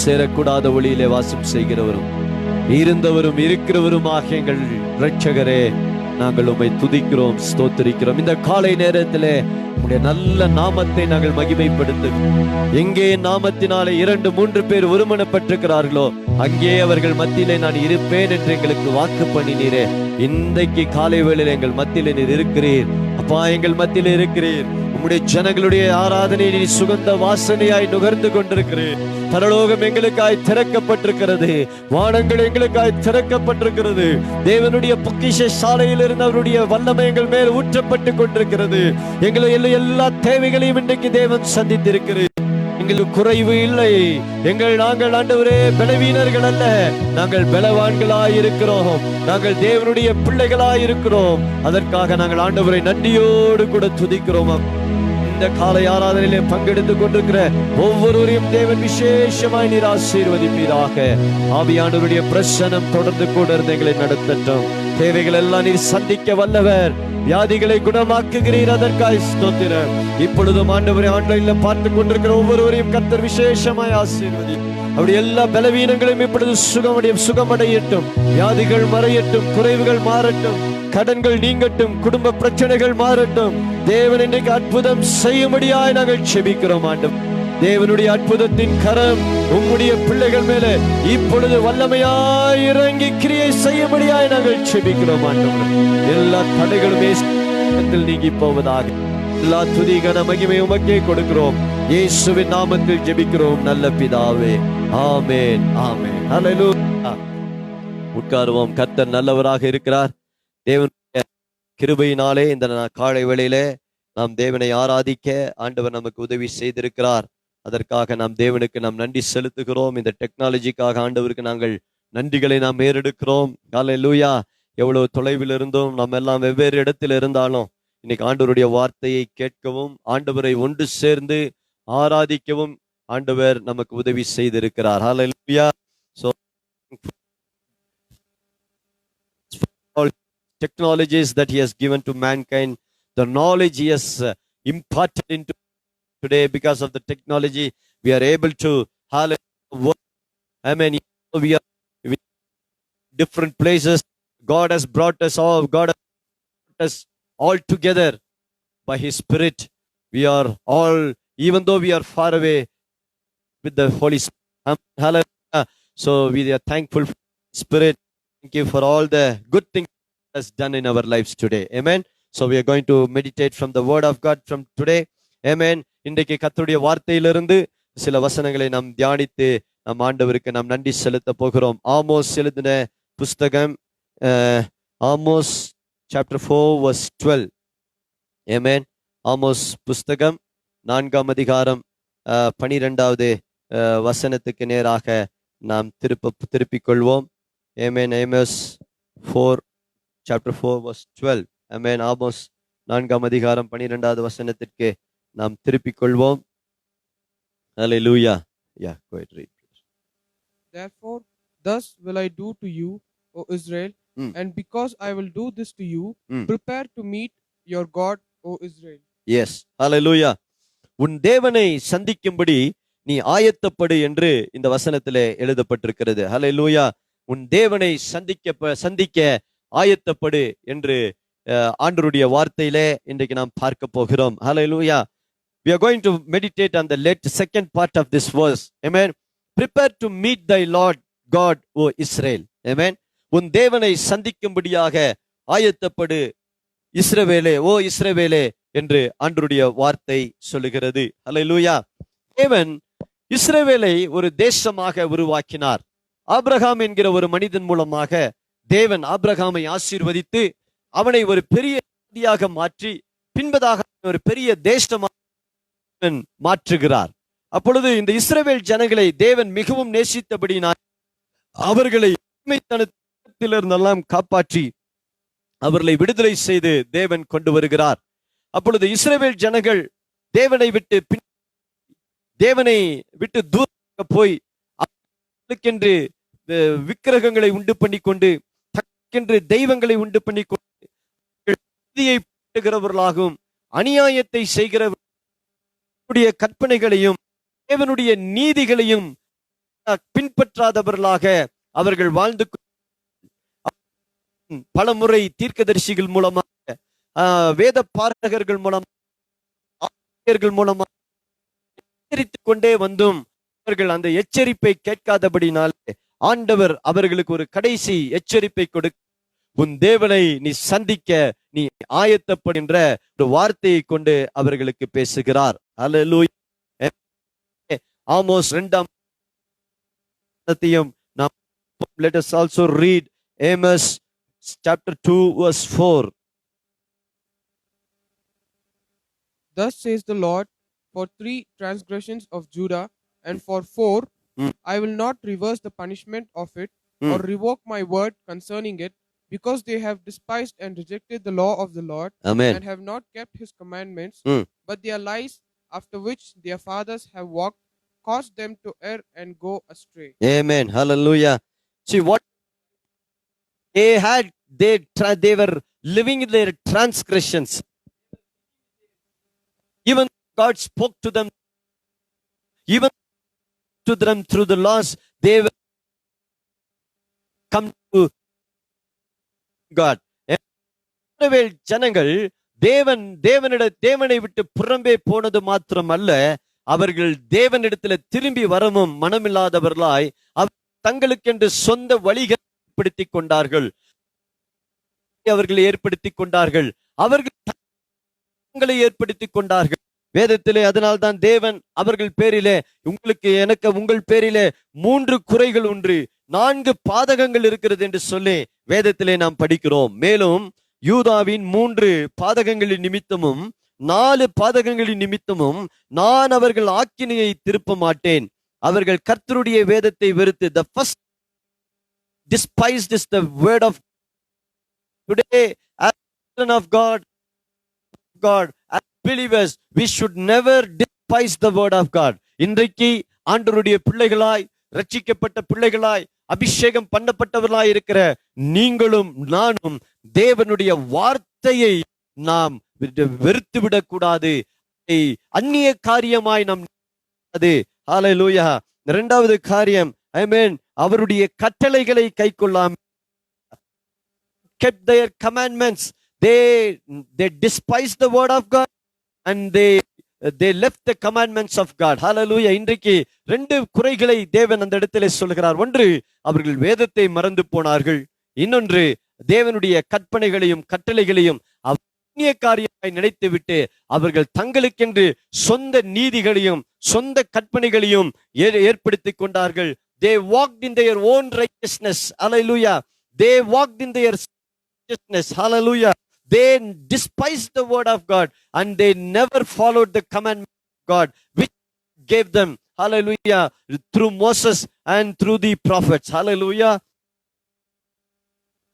சேரக்கூடாத ஒளியிலே வாசம் செய்கிறவரும் இருந்தவரும் இருக்கிறவருமாக எங்கள் இரட்சகரே, நாங்கள் உம்மை துதிக்கிறோம், ஸ்தோத்திரிக்கிறோம். இந்த காலை நேரத்திலே உம்முடைய நல்ல நாமத்தை நாங்கள் மகிமைப்படுத்துகிறோம். எங்கே நாமத்தினாலே 2-3 பேர் ஒருமனப்பட்டிருக்கிறார்களோ அங்கே அவர்கள் மத்தியிலே நான் இருப்பேன் என்று எங்களுக்கு வாக்கு பண்ணினீரே. இன்றைக்கு காலை வேளையில் எங்கள் மத்தியிலே நீர் இருக்கிறீர் அப்பா, எங்கள் மத்தியிலே இருக்கிறீர். உம்முடைய ஜனங்களுடைய ஆராதனை நீ சுகந்த வாசனையாய் நுகர்ந்து கொண்டிருக்கிறேன். பரலோகம் எங்களுக்காய் திறக்கப்பட்டிருக்கிறது, வானங்கள் எங்களுக்காய் திறக்கப்பட்டிருக்கிறது. தேவனுடைய பொக்கிஷ சாலையில் இருந்து அவருடைய வல்லமை எங்கள் மேல் ஊற்றப்பட்டு கொண்டிருக்கிறது. எங்களை எல்லா தேவைகளையும் இன்றைக்கு தேவன் சந்தித்திருக்கிறது. எங்களுக்கு குறைவு இல்லை. நாங்கள் ஆண்டவரே பலவீனர்கள் அல்ல, நாங்கள் பலவான்களாய் இருக்கிறோம். நாங்கள் தேவனுடைய பிள்ளைகளாய் இருக்கிறோம். அதற்காக நாங்கள் ஆண்டவரை நன்றியோடு கூட துதிக்கிறோம். இந்த காலை ஆராதனையிலே பங்கெடுத்துக் கொண்டிருக்கிற ஒவ்வொருவரையும் தேவன் விசேஷமாய் நீர் ஆசீர்வதிப்பீராக. ஆவியானவருடைய பிரசன்னம் தொடர்ந்து கூட இருந்து எங்களை நடத்தட்டும். தேவைகள் எல்லாம் நீர் சந்திக்க வல்லவர். வியாதிகளை குணமாக்குகிறீர், அதற்காய் ஸ்தோத்திரம். இப்பொழுதும் ஆண்டவரை ஆன்லைன்ல பார்த்து கொண்டிருக்கிற ஒவ்வொருவரையும் கர்த்தர் விசேஷமாய் ஆசீர்வதி. அப்படி எல்லா பலவீனங்களையும் இப்பொழுது சுகமடையட்டும். வியாதிகள் மறையட்டும், குறைவுகள் மாறட்டும், கடன்கள் நீங்கட்டும், குடும்ப பிரச்சனைகள் மாறட்டும். தேவன் இன்றைக்கு அற்புதம் செய்யும்படியாய் நாங்கள் செபிக்கிறோம். ஆண்டவர், தேவனுடைய அற்புதத்தின் கரம் உம்முடைய பிள்ளைகள் மேல இப்பொழுது வல்லமையாய் இறங்கி கிரியை செய்யும்படியாய் நாங்கள் செபிக்கிறோம். ஆண்டவர், எல்லா தடைகளுமே நீங்கி போவதாக. எல்லா துதி கன மகிமை உமக்கே கொடுக்கிறோம். இயேசுவின் நாமத்தில் ஜெபிக்கிறோம் நல்ல பிதாவே, ஆமென், ஆமென். ஹல்லேலூயா. உட்காருவோம். கர்த்தர் நல்லவராக இருக்கிறார். தேவனுடைய கிருபையினாலே இந்த காலை வேளையிலே நாம் தேவனை ஆராதிக்க ஆண்டவர் நமக்கு உதவி செய்திருக்கிறார். அதற்காக நாம் தேவனுக்கு நாம் நன்றி செலுத்துகிறோம். இந்த டெக்னாலஜிக்காக ஆண்டவருக்கு நாங்கள் நன்றிகளை நாம் ஏறெடுக்கிறோம். ஹல்லேலூயா. எவ்வளவு தொலைவில் இருந்தும் நாம் எல்லாம் வெவ்வேறு இடத்தில் இருந்தாலும் இன்னைக்கு ஆண்டவருடைய வார்த்தையை கேட்கவும் ஆண்டவரை ஒன்று சேர்ந்து ஆராதிக்கவும் ஆண்டவர் நமக்கு உதவி செய்திருக்கிறார். ஹல்லேலூயா. So all technologies that he has given to mankind, the knowledge he has imparted into today, because of the technology we are able to work. I mean, we are in different places. God has brought us all together by his spirit. We are all, even though we are far away, with the Holy Spirit. Hallelujah. So we are thankful for the Spirit. Thank you for all the good things he has done in our lives today. Amen. So we are going to meditate from the word of God from today. Amen. இன்றைக்கு கர்த்தருடைய வார்த்தையிலிருந்து சில வசனங்களை நாம் தியானித்து நம் ஆண்டவருக்கு நாம் நன்றி செலுத்த போகிறோம். ஆமோஸ் எழுதின புஸ்தகம், Amos chapter 4 verse 12. Amen. Amos புஸ்தகம் 4ஆம் அதிகாரம் 12வது வசனத்துக்கு நேராக நாம் திருப்பிக் கொள்வோம். Amen. Amos 4 chapter 4 verse 12. Amen. Amos 4ஆம் அதிகாரம் 12வது வசனத்திற்கு நாம் திருப்பிக் கொள்வோம். Hallelujah. Yeah, go ahead, read. Therefore, thus will I do to you, O Israel, and because I will do this to you, prepare to meet your God, O Israel. Yes. Hallelujah. உன் தேவனை சந்திக்கும்படி நீ ஆயத்தப்படு என்று இந்த வசனத்திலே எழுதப்பட்டிருக்கிறது. ஹல்லேலூயா. உன் தேவனை சந்திக்க ஆயத்தப்படு என்று ஆண்டவருடைய வார்த்தையிலே இன்றைக்கு நாம் பார்க்க போகிறோம். ஹல்லேலூயா. We are going to meditate on the second part of this verse. Amen. Prepare to meet thy Lord God, O Israel. Amen. உன் தேவனை சந்திக்கும்படியாக ஆயத்தப்படு இஸ்ரவேலே, ஓ இஸ்ரவேலே என்று ஆண்டவருடைய வார்த்தை சொல்லுகிறது. ஹல்லேலூயா. தேவன் இஸ்ரவேலை ஒரு தேசமாக உருவாக்கினார். ஆபிரகாம் என்கிற ஒரு மனிதன் மூலமாக தேவன் ஆபிரகாமை ஆசீர்வதித்து அவனை ஒரு பெரிய ஜாதியாக மாற்றி பின்பதாக ஒரு பெரிய தேசமாக மாற்றுகிறார். அப்பொழுது இந்த இஸ்ரவேல் ஜனங்களை தேவன் மிகவும் நேசித்தபடினால் அவர்களை அடிமைத்தனத்திலிருந்தெல்லாம் காப்பாற்றி அவர்களை விடுதலை செய்து தேவன் கொண்டு வருகிறார். அப்பொழுது இஸ்ரவேல் ஜனங்கள் தேவனை விட்டு தூரமாக போய் அவர்களுக்கென்று விக்கிரகங்களை உண்டு பண்ணி கொண்டு தனக்கென்று தெய்வங்களை உண்டு பண்ணி கொண்டு நீதியை அநியாயத்தை செய்கிற கற்பனைகளையும் தேவனுடைய நீதிகளையும் பின்பற்றாதவர்களாக அவர்கள் வாழ்ந்து பல முறை தீர்க்கதரிசிகள் மூலமாக வேத பாரகர்கள் மூலமாக ஆசிரியர்கள் மூலமாக எச்சரித்துக் கொண்டே வந்தும் அவர்கள் அந்த எச்சரிப்பை கேட்காதபடினாலே ஆண்டவர் அவர்களுக்கு ஒரு கடைசி எச்சரிப்பை கொடுக்க, உன் தேவனை நீ சந்திக்க நீ ஆயத்தப்படுகின்ற ஒரு வார்த்தையை கொண்டு அவர்களுக்கு பேசுகிறார். அல்லேலூயா. ஆமோஸ் 2 நாம் let us also read Amos chapter 2 verse 4. Thus says the Lord, for 3 transgressions of Judah, and for 4, I will not reverse the punishment of it, or revoke my word concerning it, because they have despised and rejected the law of the Lord, Amen. and have not kept his commandments, but their lies, after which their fathers have walked, caused them to err and go astray. Amen. Hallelujah. See what they had, they were living in their transgressions. Even God spoke to them, even to them through the laws, they will come to God. இஸ்ரவேல் ஜனங்கள் தேவனை விட்டு புறம்பே போனது மாத்திரமல்ல, அவர்கள் தேவனிடத்துல திரும்பி வரவும் மனமில்லாதவர்களாய் தங்களுக்கென்று சொந்த வழிகளை ஏற்படுத்திக் கொண்டார்கள். அவர்கள் தங்களை ஏற்படுத்திக் கொண்டார்கள் வேதத்திலே. அதனால்தான் தேவன் அவர்கள் பேரிலே, உங்களுக்கு எனக்கு உங்கள் பேரிலே 3 குறைகள் உண்டு, 4 பாதகங்கள் இருக்கிறது என்று சொல்லி வேதத்திலே நாம் படிக்கிறோம். மேலும் யூதாவின் 3 பாதகங்களின் நிமித்தமும் 4 பாதகங்களின் நிமித்தமும் நான் அவர்கள் ஆக்கினையை திருப்ப மாட்டேன். அவர்கள் கர்த்தருடைய வேதத்தை வெறுத்து, the first despised is the word of today. As children of God, as believers, we should never despise the word of God. இன்றைக்கு ஆண்டவருடைய பிள்ளைகளாய், ரட்சிக்கப்பட்ட பிள்ளைகளாய், அபிஷேகம் பண்ணப்பட்டவர்களாய் இருக்கிற நீங்களும் நானும் தேவனுடைய வார்த்தையை நாம் வெறுத்து விடக்கூடாது. அந்நிய காரியமாய் நாம் அது. ஹல்லேலூயா. 2வது காரியம், ஆமென், அவருடைய கட்டளைகளை கைக்கொள்ளாமல், kept their commandments, they despised the word of God and they left the commandments of God. Hallelujah. இன்றைக்கு 2 குறைகளை தேவன் அந்த இடத்திலே சொல்கிறார். ஒன்று, அவர்கள் வேதத்தை மறந்து போனார்கள். இன்னொன்று, தேவனுடைய கற்பனைகளையும் கட்டளைகளையும் அந்நிய காரியமாய் நினைத்துவிட்டு அவர்கள் தங்களுக்கென்று சொந்த நீதிகளையும் சொந்த கற்பனைகளையும் ஏற்படுத்திக் கொண்டார்கள். They walked in their own righteousness. Hallelujah. They walked in their righteousness. Hallelujah. They despised the word of God and they never followed the commandment of God which gave them, hallelujah, through Moses and through the prophets. Hallelujah.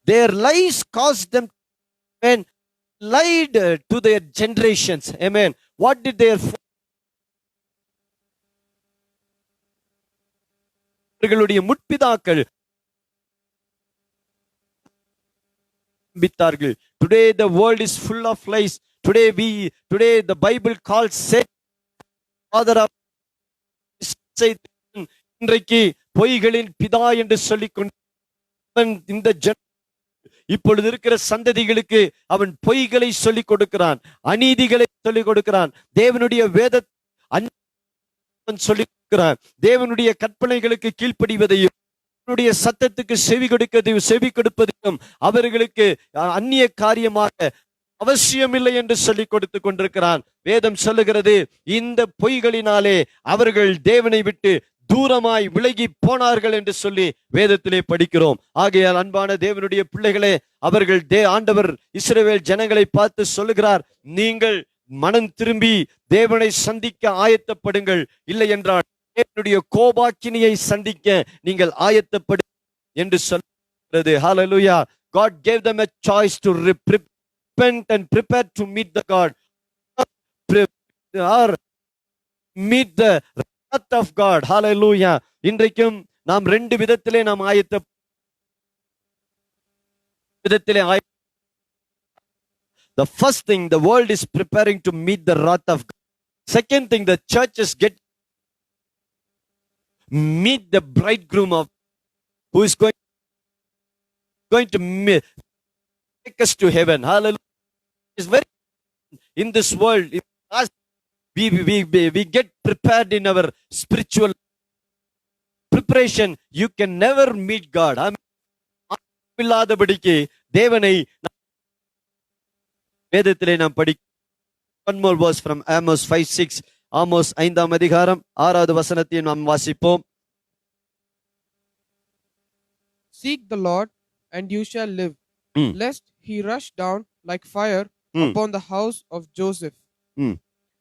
Their lies caused them and lied to their generations. Amen. What did their முற்பிதாக்கள் வித்தார்கள்? Today the world is full of lies. Today the Bible calls Satan father of Satan. இன்றைக்கு பொய்களின் பிதா என்று சொல்லிக்கொண்டு இந்த இப்பொழுது இருக்கிற சந்ததிகளுக்கு அவன் பொய்களை சொல்லிக் கொடுக்கிறான், அநீதிகளை சொல்லிக் கொடுக்கிறான். தேவனுடைய வேத சொல்லிக் கொடுக்கிறான். தேவனுடைய கற்பனைகளுக்கு கீழ்ப்படிவதையும் சத்தத்துக்கு செவி கொடுப்பதையும் அவர்களுக்கு அந்நிய காரியமாக அவசியமில்லை என்று சொல்லிக் கொடுத்து கொண்டிருக்கிறான். வேதம் சொல்லுகிறது, இந்த பொய்களினாலே அவர்கள் தேவனை விட்டு தூரமாய் விலகி போனார்கள் என்று சொல்லி வேதத்திலே படிக்கிறோம். ஆகையால் அன்பான தேவனுடைய பிள்ளைகளே, அவர்கள் ஆண்டவர் இஸ்ரவேல் ஜனங்களை பார்த்து சொல்லுகிறார், நீங்கள் மனம் திரும்பி தேவனை சந்திக்க ஆயத்தப்படுங்கள், இல்லை என்றால் தேவனுடைய கோபாக்கினியை சந்திக்க நீங்கள் ஆயத்தப்படு என்று சொல்கிறது. Hallelujah. God gave them a choice to repent and prepare to meet the God, or meet the wrath of God. Hallelujah. இன்றைக்கும் நாம் 2 விதத்திலே நாம் The first thing, the world is preparing to meet the wrath of God. Second thing, the church is meet the bridegroom of who is going to take us to heaven. Hallelujah. It's very in this world. As we get prepared in our spiritual preparation, you can never meet God. இல்லாதபடிக்கு தேவனை வேதத்திலே நாம் படிக்க. One more verse from Amos 5:6. Amos 5ஆம் அதிகாரம் 6வது வசனத்தை நாம் வாசிப்போம். Seek the Lord, and you shall live, lest he rush down like fire upon the house of Joseph,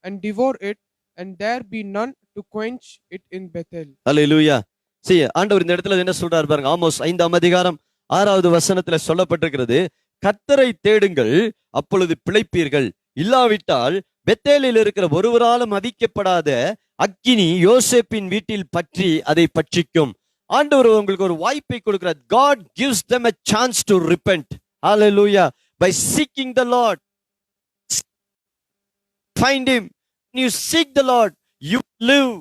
and devour it, and there be none to quench it in Bethel. Hallelujah. See, ஆண்டவர் இந்த இடத்துல என்ன சொல்றாரு பாருங்க. Amos 5ஆம் அதிகாரம் 6வது வசனத்துல சொல்லப்பட்டிருக்கிறது, கர்த்தரை தேடுங்கள், அப்பொழுது பிழைப்பீர்கள். இல்லாவிட்டால் பெத்தேலில் இருக்கிற ஒருவராலும் மதிக்கப்படாத அக்கினி யோசேப்பின் வீட்டில் பற்றி அதை பட்சிக்கும். ஆண்டவர் உங்களுக்கு ஒரு வாய்ப்பை கொடுக்கிறார். God gives them a chance to repent. Hallelujah. By seeking the Lord, find him. When you seek the Lord, you live.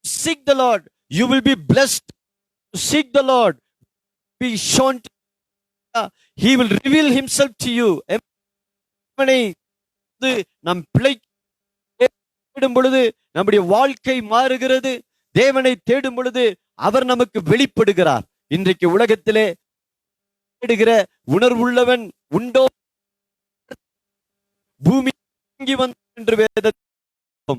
Seek the Lord, you will be blessed. Seek the Lord, be shown to you. He will reveal himself to you. நம் பிள்ளை தேடும் பொழுது நம்முடைய வாழ்க்கை மாறுகிறது. தேவனை தேடும் பொழுது அவர் நமக்கு வெளிப்படுகிறார். இன்றைக்கு உலகத்திலே தேடுகிற உணர்வுள்ளவன் உண்டோ? பூமி என்று வேதம்.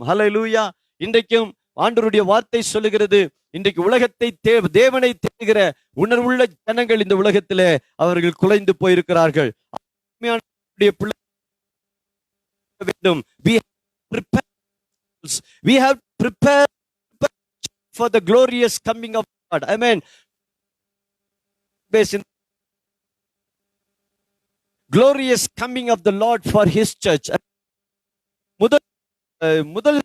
ஹல்லேலூயா. இன்றைக்கும் ஆண்டவருடைய வார்த்தை சொல்லுகிறது, இன்றைக்கு உலகத்தை தேவனை தேடுகிற உணர்வுள்ள ஜனங்கள் இந்த உலகத்திலே அவர்கள் குலைந்து போயிருக்கிறார்கள். We have prepared for the glorious coming of God. Amen. Glorious coming of the Lord for his church. முதல்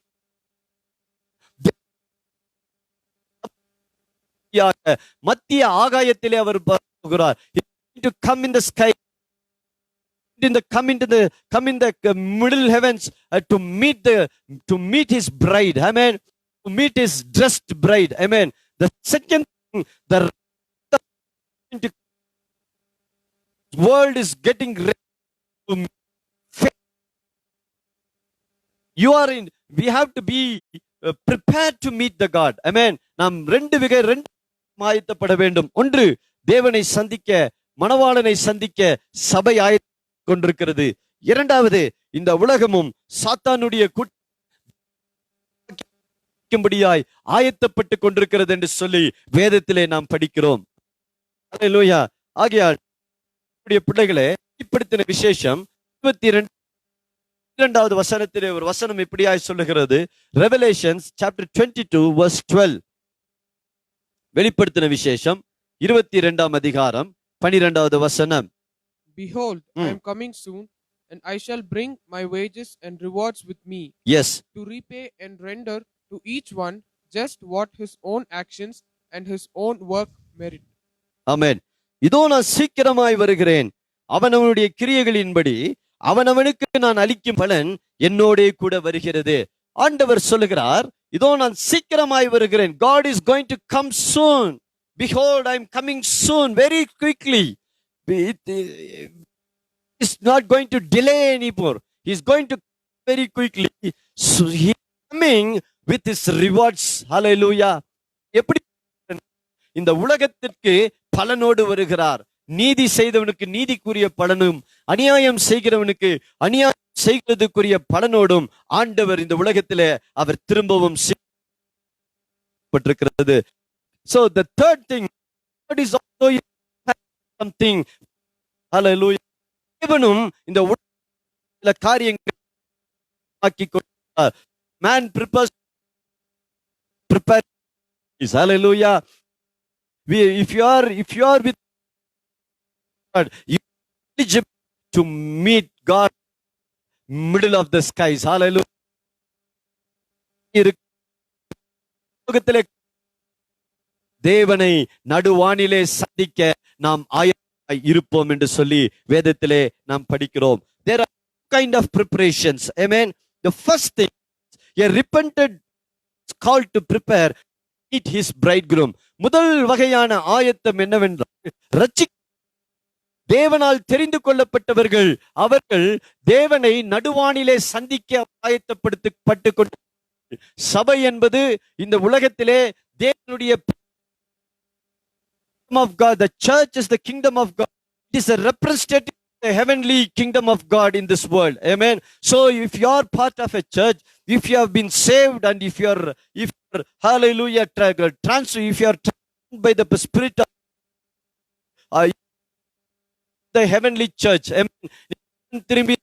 மத்திய ஆகாயத்திலே அவர் போகிறார். To come in the sky, come in the middle heavens to meet his bride. Amen. To meet his dressed bride. Amen. The second thing, the world is getting ready to you are in. We have to be prepared to meet the God. Amen. நாம் ரெண்டு ஆயத்தப்பட வேண்டும். ஒன்று, தேவனை சந்திக்க, மணவாளனை சந்திக்க சபை ஆயத்தம் கொண்டிருக்கிறது. இரண்டாவது, இந்த உலகமும் சாத்தானுடைய கூட்டம்படியாய் ஆயத்தப்பட்டு கொண்டிருக்கிறது என்று சொல்லி வேதத்திலே நாம் படிக்கிறோம். ஹல்லேலூயா. ஆகையால் பிள்ளைகளே, வெளிப்படுத்தின விசேஷம் 22வது வசனத்திலே ஒரு வசனம் இப்படியாய் சொல்லுகிறது. Revelations chapter 22 verse 12. வெளிப்படுத்தின விசேஷம் 22ஆம் அதிகாரம் 12வது வசனம். Behold, I am coming soon, and I shall bring my wages and rewards with me. Yes. To repay and render to each one just what his own actions and his own work merit. Amen. இதோ நான் சீக்கிரமாய் வருகிறேன், அவனவனுடைய கிரியைகளின்படி அவனவனுக்கு நான் அளிக்கும் பலன் என்னோடே கூட வருகிறது. ஆண்டவர் சொல்லுகிறார், இதோ நான் சீக்கிரமாய் வருகிறேன். God is going to come soon. Behold, I am coming soon, very quickly. He's not going to delay anymore. He's going to very quickly. So he is coming with his rewards. Hallelujah. எப்படி இந்த உலகத்திற்கு பலனோடு வருகிறார். நீதி செய்தவனுக்கு நீதிக்குரிய பலனும், அநியாயம் செய்கிறவனுக்கு அநியாயம் செய்கிறதுக்குரிய பலனோடும் ஆண்டவர் இந்த உலகத்திலே அவர் திரும்பவும் பட்டிருக்கிறது. So the third thing, God is also something. Hallelujah. தேவனும் இந்த உலகத்தில காரியங்களை ஆக்கி கொடுத்தார். Man prepares. Hallelujah. If you are with God, you are eligible to meet God middle of the skies. Hallelujah. தேவனை நடுவானிலே சந்திக்க நாம் ஆயத்தமாய் இருப்போம் என்று சொல்லி வேதத்திலே நாம் படிக்கிறோம். There are kind of preparations. Amen. The first thing, a repentant is called to prepare meet his bridegroom. முதல் வகையான ஆயத்தம் என்னவென்றால், தேவனால் தெரிந்து கொள்ளப்பட்டவர்கள் அவர்கள் தேவனை நடுவானிலே சந்திக்க ஆயத்தப்படுத்தப்பட்டு கொண்டு, சபை என்பது இந்த உலகத்திலே தேவனுடைய of God. The church is the kingdom of God. It is a representative of the heavenly kingdom of God in this world. Amen. So if you are part of a church, if you have been saved, and if you are hallelujah if you are trained by the spirit of the heavenly church, amen, திரும்பி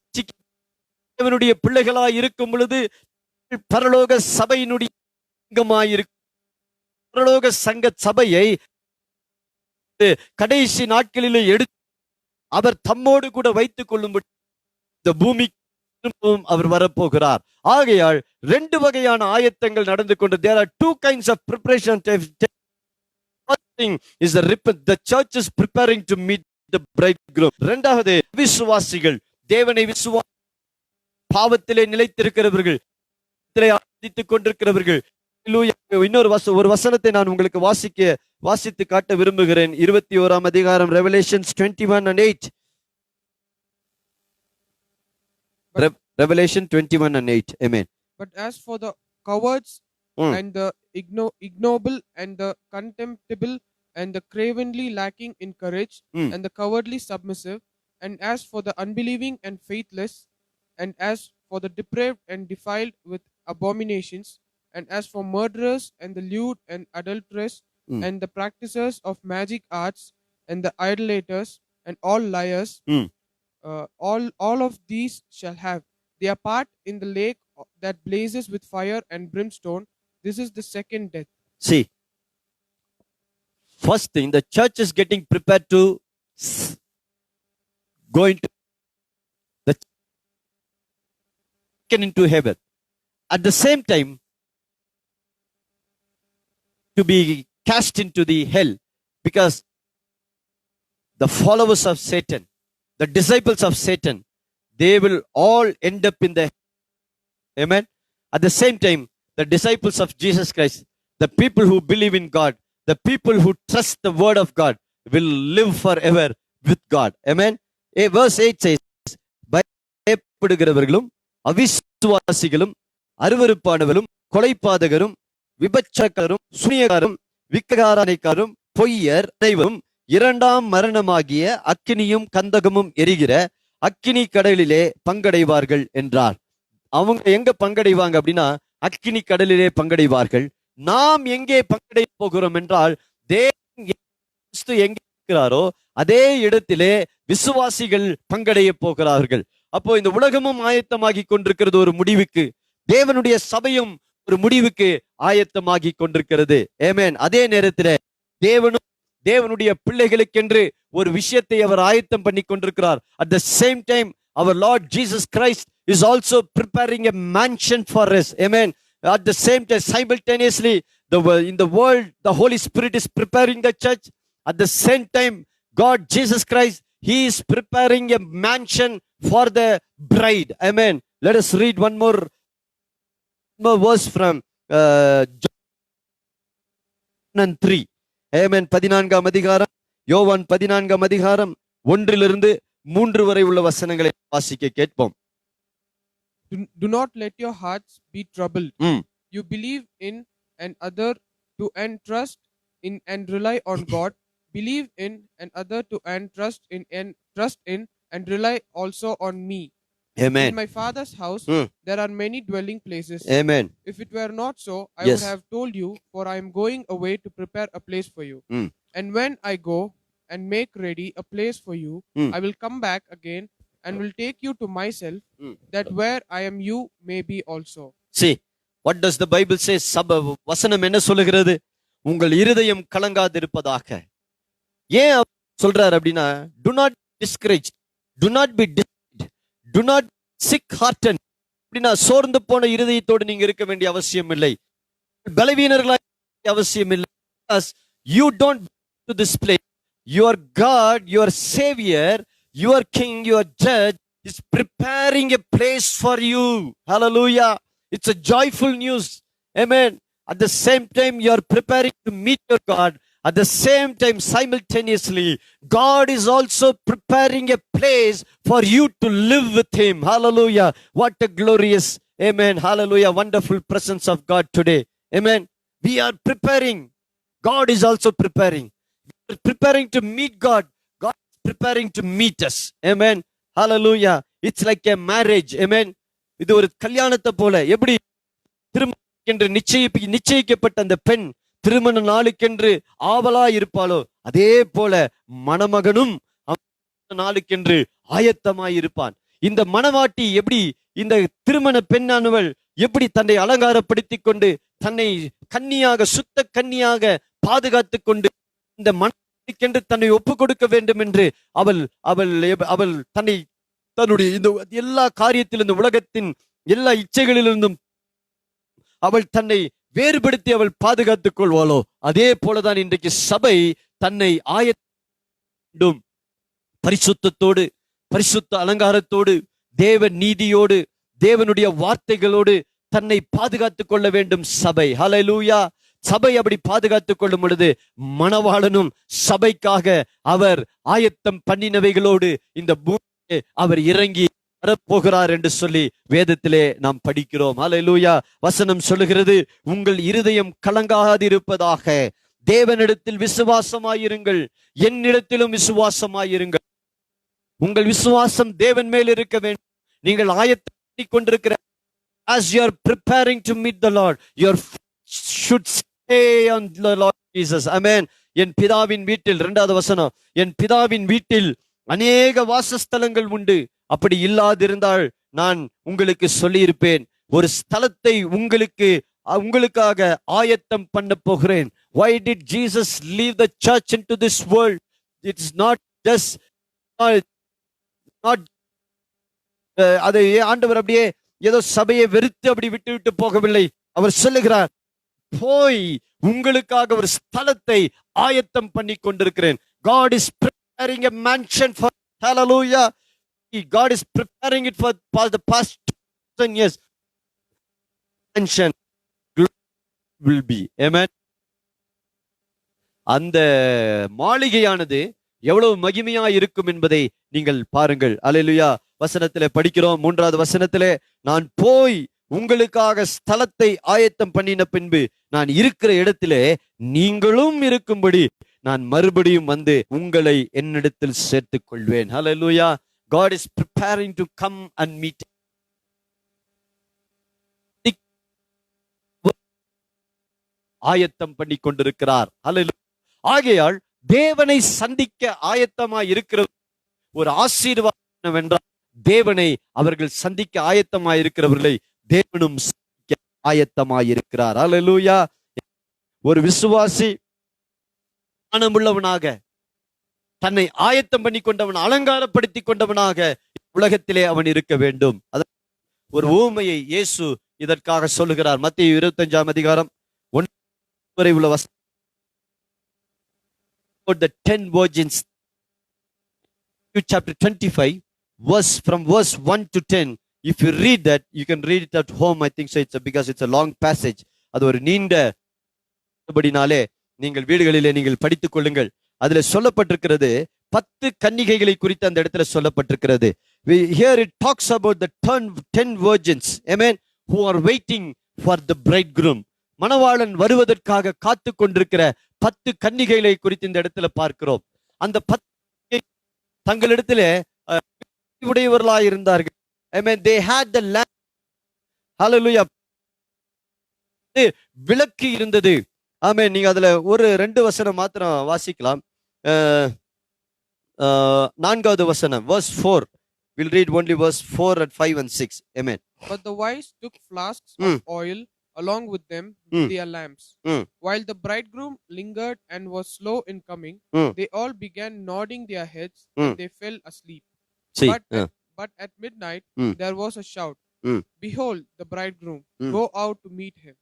தேவனுடைய பிள்ளைகளாய் இருக்கும் பொழுது பரலோக சபையினுடைய அங்கமாயிருக்கும். பரலோக சங்க சபையை கடைசி நாட்களிலே எடுத்து அவர் தம்மோடு கூட வைத்துக் கொள்ளும்படி இந்த பூமிக்கு அவர் வரப்போகிறார். ஆகையால் ரெண்டு வகையான ஆயத்தங்கள் நடந்து கொண்டு, there are two kinds of preparation. First thing is the church is preparing to meet the bridegroom. இரண்டாவது, விசுவாசிகள் தேவனை பாவத்திலே நிலைத்திருக்கிறவர்கள், ஆராதித்துக் கொண்டிருக்கிறவர்கள். இன்னொரு ஒரு வசனத்தை நான் உங்களுக்கு வாசித்து காட்ட விரும்புகிறேன். 21ஆம் அதிகாரம், Revelations 21:8. Revelation 21:8. Amen. But as for the cowards and the ignoble and the contemptible and the cravenly lacking in courage and the cowardly submissive, and as for the unbelieving and faithless, and as for the depraved and defiled with abominations, and as for murderers and the lewd and adulterous and the practicers of magic arts and the idolaters and all liars, all of these shall have their part in the lake that blazes with fire and brimstone. This is the second death. See, first thing, the church is getting prepared to go into into heaven. At the same time, to be cast into the hell, because the followers of Satan, the disciples of Satan, they will all end up in the hell. Amen. At the same time, the disciples of Jesus Christ, the people who believe in God, the people who trust the word of God, will live forever with God. Amen. Verse 8 says, பயப்படுகிறவர்களும் அவிசுவாசிகளும் அருவருப்பானவர்களும் கொலைபாதகரும் விபச்சாரக்காரரும் சூனியக்காரரும் விக்கிரகாராதனைக்காரரும் பொய்யர் அனைவரும் இரண்டாம் மரணமாகிய அக்கினியும் கந்தகமும் எரிகிற அக்கினி கடலிலே பங்கடைவார்கள் என்றார். அவங்க எங்க பங்கடைவாங்க அப்படின்னா, அக்கினி கடலிலே பங்கடைவார்கள். நாம் எங்கே பங்கடைய போகிறோம் என்றால், தேவன் எங்கே இருக்கிறாரோ அதே இடத்திலே விசுவாசிகள் பங்கடைய போகிறார்கள். அப்போ இந்த உலகமும் ஆயத்தமாகி கொண்டிருக்கிறது ஒரு முடிவுக்கு, தேவனுடைய சபையும் ஒரு முடிவுக்கு ஆயத்தமாகி கொண்டிருக்கிறது. ஆமென். அதே நேரத்தில் தேவனுடைய பிள்ளைகளுக்கென்று ஒரு விஷயத்தை அவர் ஆயத்தம் பண்ணி கொண்டிருக்கிறார். At the same time, our Lord Jesus Christ is also preparing a mansion for us. Amen. At the same time, simultaneously, in the world, the Holy Spirit is preparing the church. At the same time, God Jesus Christ, He is preparing a mansion for the bride. Amen. Let us read one more verse from John 3. Amen. 14ஆம் அதிகாரம், யோவான் 14ஆம் அதிகாரம் 1-3 வரை உள்ள வசனங்களை வாசிக்க கேட்போம். Do not let your hearts be troubled. You believe in and other to and trust in and rely on God. Believe in and other to and trust in and rely also on me. Amen. In my Father's house there are many dwelling places. Amen. If it were not so, I would have told you, for I am going away to prepare a place for you. And when I go and make ready a place for you, I will come back again and will take you to myself, that where I am you may be also. See, what does the Bible say? வசனம் என்ன சொல்லுகிறது? உங்கள் இருதயம் கலங்காதிருப்பதாக. ஏன் சொல்றார் அப்படின்னா, do not discourage, do not be discouraged, do not sick hearted. அப்படின்னா சோர்ந்து போன இருதயத்தோடு நீங்க இருக்க வேண்டிய அவசியம் இல்லை, பலவீனர்களாக அவசியம் இல்லை. You don't go to this place. Your God, your Savior, your King, your Judge is preparing a place for you. Hallelujah. It's a joyful news. Amen. At the same time you are preparing to meet your God, at the same time simultaneously God is also preparing a place for you to live with him. Hallelujah. What a glorious, amen, hallelujah, wonderful presence of God today. Amen. We are preparing. God is also preparing. We are preparing to meet God. God is preparing to meet us. Amen. Hallelujah. It's like a marriage. Amen. இது ஒரு கல்யாணத்தை போல. எப்படி திருமணம் நிச்சயிக்கப்பட்ட அந்த பெண் திருமண நாளுக்கென்று ஆவலா இருப்பாளோ, அதே போல மணமகனும் நாளுக்கென்று ஆயத்தமாய் இருப்பான். இந்த மணவாட்டி எப்படி, இந்த திருமண பெண்ணானவள் எப்படி தன்னை அலங்காரப்படுத்திக் கொண்டு தன்னை கன்னியாக, சுத்த கன்னியாக பாதுகாத்து கொண்டு இந்த மணவாட்டிக்கென்று தன்னை ஒப்பு கொடுக்க வேண்டும் என்று அவள் அவள் அவள் தன்னை தன்னுடைய இந்த எல்லா காரியத்திலும், இந்த உலகத்தின் எல்லா இச்சைகளிலிருந்தும் அவள் தன்னை வேறுபடுத்தி அவள் பாதுகாத்துக் கொள்வாளோ, அதே போலதான் இன்றைக்கு சபை தன்னை ஆயத்தம் பரிசுத்தத்தோடு, பரிசுத்த அலங்காரத்தோடு, தேவ நீதியோடு, தேவனுடைய வார்த்தைகளோடு தன்னை பாதுகாத்துக் கொள்ள வேண்டும் சபை. ஹல்லேலூயா. சபை அப்படி பாதுகாத்துக் கொள்ளும் பொழுது மணவாளனும் சபைக்காக அவர் ஆயத்தம் பண்ணினவைகளோடு இந்த பூமியை அவர் இறங்கி வரப்போகிறார் என்று சொல்லி வேதத்திலே நாம் படிக்கிறோம். ஹல்லேலூயா. வசனம் சொல்லுகிறது, உங்கள் இருதயம் கலங்காதிருப்பதாக, தேவனிடத்தில் விசுவாசமாயிருங்கள், என்னிடத்திலும் விசுவாசமாயிருங்கள். உங்கள் விசுவாசம் தேவன் மேல் இருக்க வேண்டும். நீங்கள் ஆயத்தம் பண்ணி கொண்டிருக்கிற, as you are preparing to meet the Lord, your should stay on the Lord Jesus. Amen. என் பிதாவின் வீட்டில், இரண்டாவது வசனம், என் பிதாவின் வீட்டில் அநேக வாசஸ்தலங்கள் உண்டு, அப்படி இல்லாதிருந்தால் நான் உங்களுக்கு சொல்லியிருப்பேன். ஒரு ஸ்தலத்தை உங்களுக்காக ஆயத்தம் பண்ண போகிறேன். Why did Jesus leave the church into this world? It's not just அதை ஆண்டவர் அப்படியே ஏதோ சபையை வெறுத்து அப்படி விட்டு போகவில்லை. அவர் சொல்லுகிறார், போய் உங்களுக்காக ஒரு ஸ்தலத்தை ஆயத்தம் பண்ணி கொண்டிருக்கிறேன். God is preparing a mansion for, hallelujah, God is preparing it for the past 1000 years. Mansion will be, amen. அந்த மாளிகையானது எவ்வளவு மகிமையா இருக்கும் என்பதை நீங்கள் பாருங்கள். அல்லேலூயா. வசனத்திலே படிக்கிறோம், மூன்றாவது வசனத்திலே, நான் போய் உங்களுக்காக ஸ்தலத்தை ஆயத்தம் பண்ணின பின்பு நான் இருக்கிற இடத்திலே நீங்களும் இருக்கும்படி நான் மறுபடியும் வந்து உங்களை என்னிடத்தில் சேர்த்துக் கொள்வேன். ஹல்லேலூயா. God is preparing to come and meet. ஆயத்தம் பண்ணி கொண்டிருக்கிறார். ஹல்லேலூயா. ஆகையால் தேவனை சந்திக்க ஆயத்தமாய் இருக்கிற ஒரு ஆசீர்வாதம் என்றால், தேவனை அவர்கள் சந்திக்க ஆயத்தமாய் இருக்கிறவர்களை தேவனும் சந்திக்க ஆயத்தமாய் இருக்கிறார். ஹல்லேலூயா. ஒரு விசுவாசி ஞானமுள்ளவனாக, தன்னை ஆயத்தம் பண்ணி கொண்டவன், அலங்காரப்படுத்தி கொண்டவனாக உலகத்திலே அவன் இருக்க வேண்டும். ஒரு ஊமையை இயேசு இதற்காக சொல்லுகிறார். மத்தேயு 25 அதிகாரம் 1 வரை உள்ள வசனம், the 10 virgins, chapter 25, from verse 1 to 10. If you read that, you can read it at home. I think so, because it's a long passage. அது ஒரு நீண்ட படினாலே நீங்கள் வீடுகளிலே நீங்கள் படித்துக் கொள்ளுங்கள். அதுல சொல்லப்பட்டிருக்கிறது 10 கன்னிகைகளை குறித்து அந்த இடத்துல சொல்லப்பட்டிருக்கிறது. Here it talks about the 10 virgins, amen, who are waiting for the bridegroom. மணவாளன் வருவதற்காக காத்து கொண்டிருக்கிற 10 கன்னிகைகளை குறித்து இந்த இடத்துல பார்க்கிறோம். அந்த 10 தங்களிடத்திலே உடையவர்களாய் இருந்தார்கள். Amen. They had the lamp. Hallelujah. விளக்கு இருந்தது. ஆமென். நீங்க அதுல ஒரு 2 வசனம் மாத்திரம் வாசிக்கலாம். 4வது வசனம், verse 4. We'll read only verse 4 and 5 and 6. Amen. But the wise took flasks of oil along with them with their lamps. While the bridegroom lingered and was slow in coming, they all began nodding their heads and they fell asleep. But at midnight there was a shout, behold, the bridegroom, go out to meet him.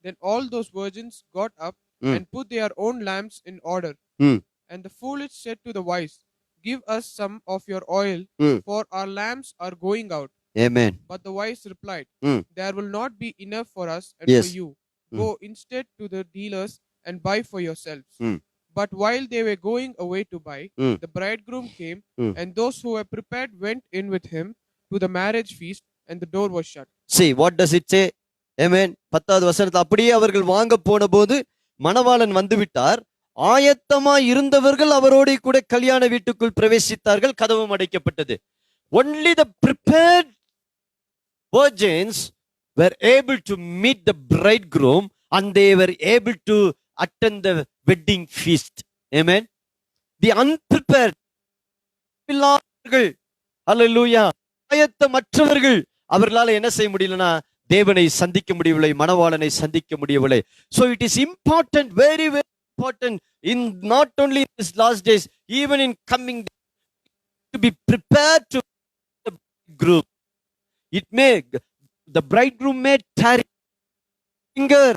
Then all those virgins got up and put their own lamps in order. And the foolish said to the wise, give us some of your oil, for our lamps are going out. Amen. But the wise replied, there will not be enough for us and Yes. for you. Go instead to the dealers and buy for yourselves. Mm. But while they were going away to buy, Mm. the bridegroom came, Mm. and those who were prepared went in with him to the marriage feast, and the door was shut. See, what does it say? Amen. 10வது வசனத்தில் அப்படியே அவர்கள் வாங்க போன போது மணவாளன் வந்து விட்டார், ஆயத்தமாய் இருந்தவர்கள் அவரோடு கூட கல்யாண வீட்டுக்குள் பிரவேசித்தார்கள், கதவும் அடைக்கப்பட்டது. Only the prepared virgins were able to meet the bridegroom and they were able to attend the wedding feast. Amen. The unprepared, இல்லாதவர்கள், ஹல்லேலூயா, ஆயத்தமற்றவர்கள், அவர்களால என்ன செய்ய முடியலனா தேவனை சந்திக்க முடியவில்லை, மணவாளனை சந்திக்க முடியவில்லை. So it is important, very very important, in not only in this last days, even in coming days, to be prepared to the bridegroom. It may, the bridegroom may tarry, linger,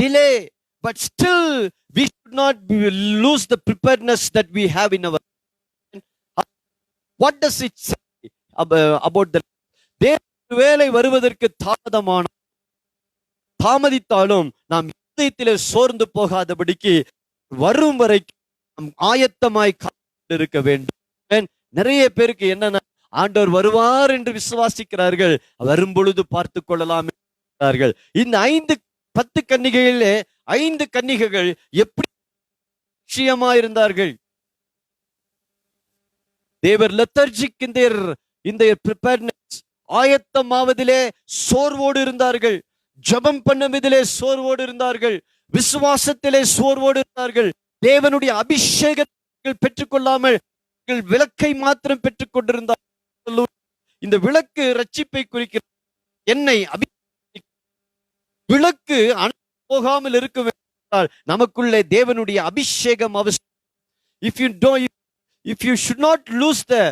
delay, but still we should not lose the preparedness that we have in our. What does it say about the வேலை வருவதற்கு தாமதித்தாலும் நாம் இதயத்திலே சோர்ந்து போகாதபடிக்கு வரும் வரைக்கும் நாம் ஆயத்தமாய் இருக்க வேண்டும். நிறைய பேருக்கு என்னன்னா, ஆண்டவர் வருவார் என்று விசுவாசிக்கிறார்கள், வரும் பொழுது பார்த்து கொள்ளலாம் என்றார்கள். இந்த 10 கன்னிகைகளிலே 5 கன்னிகைகள் எப்படி நிச்சயமா இருந்தார்கள்? They were lethargic in their preparedness. ஆயத்தமாவதிலே சோர்வோடு இருந்தார்கள், ஜெபம் பண்ணுவதிலே சோர்வோடு இருந்தார்கள், விசுவாசத்திலே சோர்வோடு இருந்தார்கள். தேவனுடைய அபிஷேகத்தை பெற்றுக்கொள்ளாமல் விளக்கை மாத்திரம் பெற்றுக் கொண்டிருந்தார்கள். இந்த விளக்கு ரட்சிப்பை குறிக்கிறது. என்னை விளக்கு போகாமல் இருக்க வேண்டும், நமக்குள்ளே தேவனுடைய அபிஷேகம் அவசியம். If you should not lose the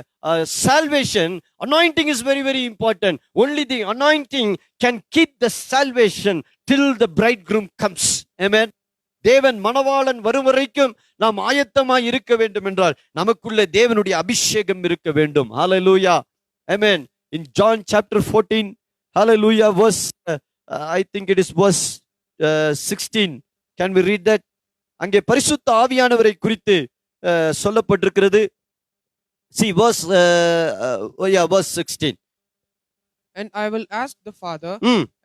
salvation, anointing is very very important. Only the anointing can keep the salvation till the bridegroom comes. Amen. தேவன் மணவாளன் வரும் வரைக்கும் நாம் ஆயத்தமாய் இருக்க வேண்டும் என்றால் நமக்குள்ளே தேவனுடைய அபிஷேகம் இருக்க வேண்டும். Hallelujah. Amen. In John chapter 14, hallelujah, verse I think it is verse 16. Can we read that? அங்கே பரிசுத்த ஆவியானவரை குறித்து சொல்லப்பட்டிருக்கிறது. See verse verse 16. And I will ask the Father,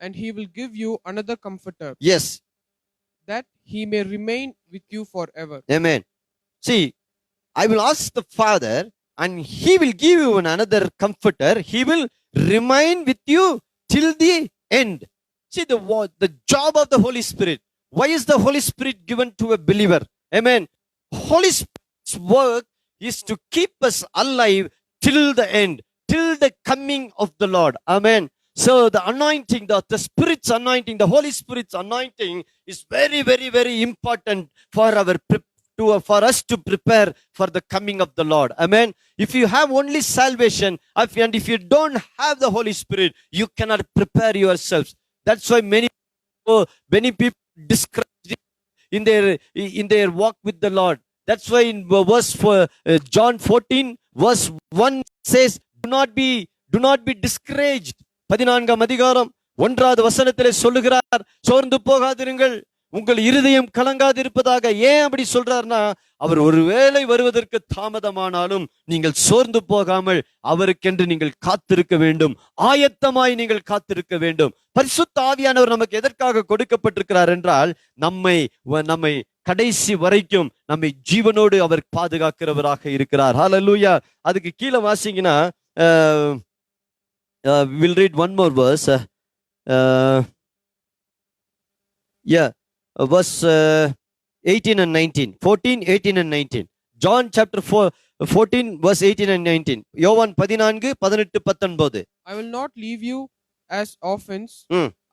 and he will give you another comforter. Yes. That he may remain with you forever. Amen. See, I will ask the Father and he will give you another comforter. He will remain with you till the end. See the job of the Holy Spirit. Why is the Holy Spirit given to a believer? Amen. Holy Spirit's work is to keep us alive till the end, till the coming of the Lord. Amen. So the anointing, the Spirit's anointing, the Holy Spirit's anointing is very very very important for us to prepare for the coming of the Lord. Amen. If you have only salvation, and if you don't have the Holy Spirit, you cannot prepare yourselves. That's why many people discouraged in their walk with the Lord. That's why in verse John 14 verse 1 says, do not be discouraged. 14ஆம் அதிகாரம் 1வது வசனத்திலே சொல்லுகிறார், சோர்ந்து போகாதிருங்கள், உங்கள் இருதயம் கலங்காதிருப்பதாக. ஏன் அப்படி சொல்றாருன்னா, அவர் ஒருவேளை வருவதற்கு தாமதமானாலும் நீங்கள் சோர்ந்து போகாமல் அவருக்கென்று நீங்கள் காத்திருக்க வேண்டும், ஆயத்தமாய் நீங்கள் காத்திருக்க வேண்டும். பரிசுத்த ஆவியானவர் நமக்கு எதற்காக கொடுக்கப்பட்டிருக்கிறார் என்றால், நம்மை கடைசி வரைக்கும் நம்மை ஜீவனோடு அவர் பாதுகாக்கிறவராக இருக்கிறார். ஹல்லேலூயா. அதுக்கு கீழே வாசிங்கன்னா, we'll read one more verse. Verse 18 and 19. 14, 18 and 19. John chapter 14 verse 18 and 19. யோவான் 14, 18, 19. I will not leave you as orphans.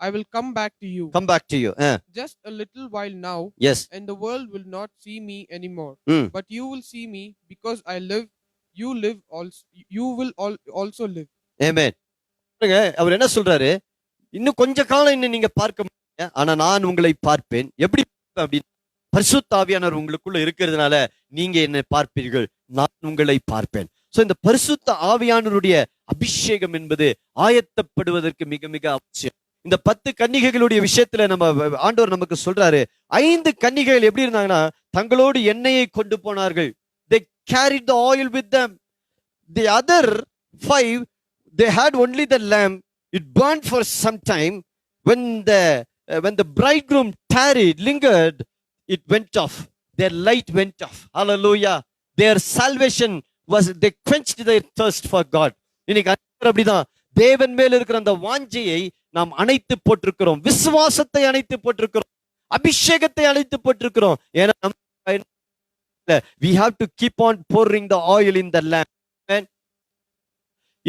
I will come back to you. Come back to you. Just a little while now. Yes. And the world will not see me anymore. But you will see me, because I live. You live also. You will also live. Amen. அவர் என்ன சொல்றாரு, இன்னும் கொஞ்ச காலம் இன்னும் நீங்க பார்க்க முடியாது, ஆனா நான் உங்களை பார்ப்பேன். எப்படி அப்படின்னு, பரிசுத்த ஆவியானவர் உங்களுக்குள்ள இருக்கிறதுனால நீங்க என்னை பார்ப்பீர்கள், நான் உங்களை பார்ப்பேன். சோ இந்த பரிசுத்த ஆவியானவருடைய அபிஷேகம் என்பது ஆயத்தப்படுவதற்கு மிக மிக அவசியம். இந்த 10 கன்னிகைகளுடைய விஷயத்துல நம்ம ஆண்டவர் நமக்கு சொல்றாரு. 5 கன்னிகைகள் எப்படி இருந்தாங்கன்னா தங்களோடு எண்ணெயை கொண்டு போனார்கள். they carried the oil with them. The other 5, they had only the lamp. It burned for some time. When the bridegroom tarried, lingered, it went off. Their light went off. Hallelujah. Their salvation was, they quenched their thirst for God. இன்னைக்கு அப்படிதான் தேவன் மேல் இருக்கிற அந்த வாஞ்சையை நாம் அணைத்து போட்டிருக்கிறோம். விசுவாசத்தை அணைத்து போட்டிருக்கிறோம். அபிஷேகத்தை அணைத்து போட்டிருக்கிறோம். ஏன்னா we have to keep on pouring the oil in the lamp. Amen.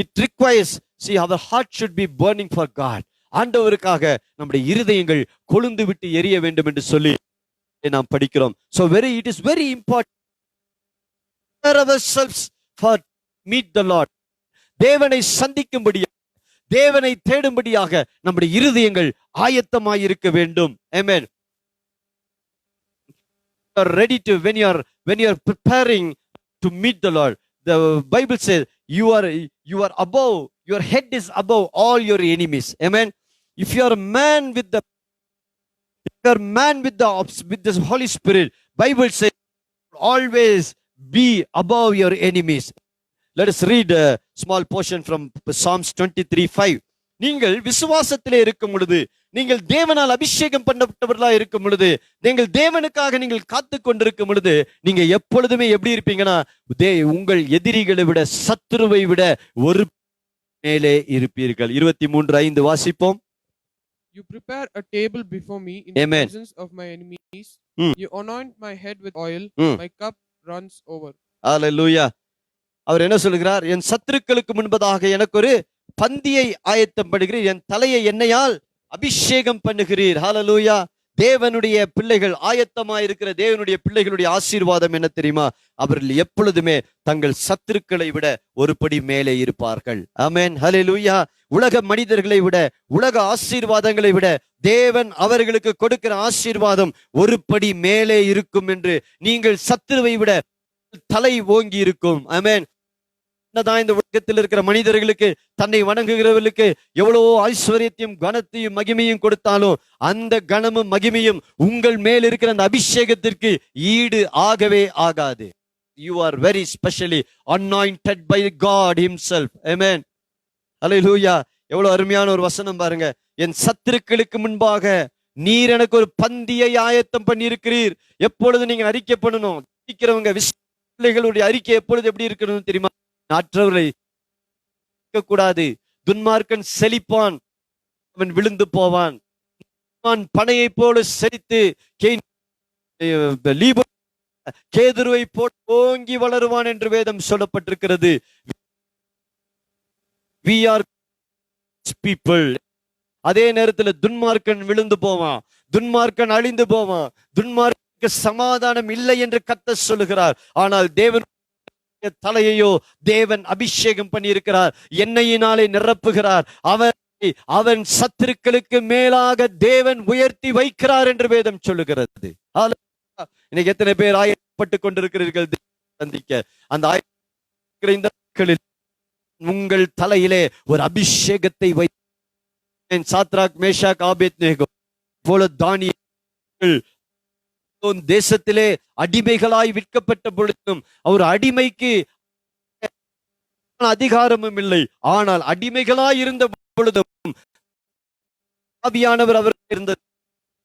It requires, see, our heart should be burning for God. ஆண்டவருக்காக நம்முடைய இருதயங்கள் கொழுந்து விட்டு எரிய வேண்டும் என்று சொல்லி நாம் படிக்கிறோம். So it is very important ourselves for meet the Lord. தேவனை சந்திக்கும்படியாக, தேவனை தேடும்படியாக நம்முடைய இருதயங்கள் ஆயத்தமாய் இருக்க வேண்டும். Amen. You are ready to, when you are preparing to meet the Lord, the Bible says you are above, your head is above all your enemies. Amen. If you are a man with the Holy Spirit, Bible says always be above your enemies. Let us read a small portion from Psalms 23:5. நீங்கள் விசுவாசத்திலே இருக்கும் பொழுது, நீங்கள் தேவனால் அபிஷேகம் பண்ணப்பட்டவர்களா இருக்கும் பொழுது, நீங்கள் தேவனுக்காக நீங்கள் காத்து கொண்டிருக்கும் பொழுது, நீங்க எப்பொழுதுமே எப்படி இருப்பீங்கன்னா உங்கள் எதிரிகளை விட, சத்துருவை விட ஒரு மேலே இருப்பீர்கள். 23:5 வாசிப்போம். You prepare a table before me in Amen. the presence of my enemies. You anoint my head with oil. My cup runs over. Hallelujah. அவர் என்ன சொல்கிறார்? என் சத்துருக்களுக்கு முன்பதாக எனக்கு ஒரு பந்தியை ஆயத்தம் பண்ணுகிறீர், என் தலையை எண்ணெயால் அபிஷேகம் பண்ணுகிறீர். ஹalleluya. தேவனுடைய பிள்ளைகள், ஆயத்தமாய் இருக்கிற தேவனுடைய பிள்ளைகளுடைய ஆசீர்வாதம் என்ன தெரியுமா? அவர்கள் எப்பொழுதுமே தங்கள் சத்துருக்களை விட ஒரு படி மேலே இருப்பார்கள். ஆமென். ஹalleluya. உலக மனிதர்களை விட, உலக ஆசீர்வாதங்களை விட தேவன் அவர்களுக்கு கொடுக்கிற ஆசீர்வாதம் ஒரு படி மேலே இருக்கும் என்று, நீங்கள் சத்துருவை விட தலை ஓங்கி இருக்கும். ஆமென். என்னதான் இந்த உலகத்தில் இருக்கிற மனிதர்களுக்கு, தன்னை வணங்குகிறவர்களுக்கு எவ்வளவோ ஐஸ்வர்யத்தையும் கனத்தையும் மகிமையும் கொடுத்தாலும் அந்த கனமும் மகிமையும் உங்கள் மேல் இருக்கிற அந்த அபிஷேகத்திற்கு ஈடு ஆகவே ஆகாது. You are very specially anointed by God himself. Amen. Hallelujah. எவ்வளவு அருமையான ஒரு வசனம் பாருங்க. என் சத்துருக்களுக்கு முன்பாக நீர் எனக்கு ஒரு பந்தியை ஆயத்தம் பண்ணி இருக்கிறீர். எப்பொழுது நீங்க அறிக்கை பண்ணணும், அறிக்கிறவங்க பிள்ளைகளுடைய அறிக்கை எப்பொழுது எப்படி இருக்கணும் தெரியுமா? மற்றவர்களை கூடாது. துன்மார்க்கன் செழிப்பான், அவன் விழுந்து போவான். பனையை போல செழித்து கேதுருவை போல் ஓங்கி வளருவான் என்று வேதம் சொல்லப்பட்டிருக்கிறது. We are people. அதே நேரத்தில் துன்மார்க்கன் விழுந்து போவான், துன்மார்க்கன் அழிந்து போவான், துன்மார்க்கு சமாதானம் இல்லை என்று கர்த்தர் சொல்லுகிறார். ஆனால் தேவன் தலையையோ தேவன் அபிஷேகம் பண்ணி இருக்கிறார், எண்ணெயினாலே நிரப்புகிறார். அவன் சத்துருக்களுக்கு மேலாக தேவன் உயர்த்தி வைக்கிறார் என்று வேதம் சொல்லுகிறது. இன்னைக்கு எத்தனை பேர் ஆயத்தப்பட்டு கொண்டிருக்கிறீர்கள் சந்திக்க? அந்த நாட்களில் உங்கள் தலையிலே ஒரு அபிஷேகத்தை வை. சாத்ராக், மேஷாக், ஆபேத்நேகோ போல தானியேல் தேசத்திலே அடிமைகளாய் விற்கப்பட்ட பொழுதும் அவர் அடிமைக்கு அதிகாரமும் இல்லை, ஆனால் அடிமைகளாய் இருந்த பொழுதும் ஆவியானவர் அவர் இருந்த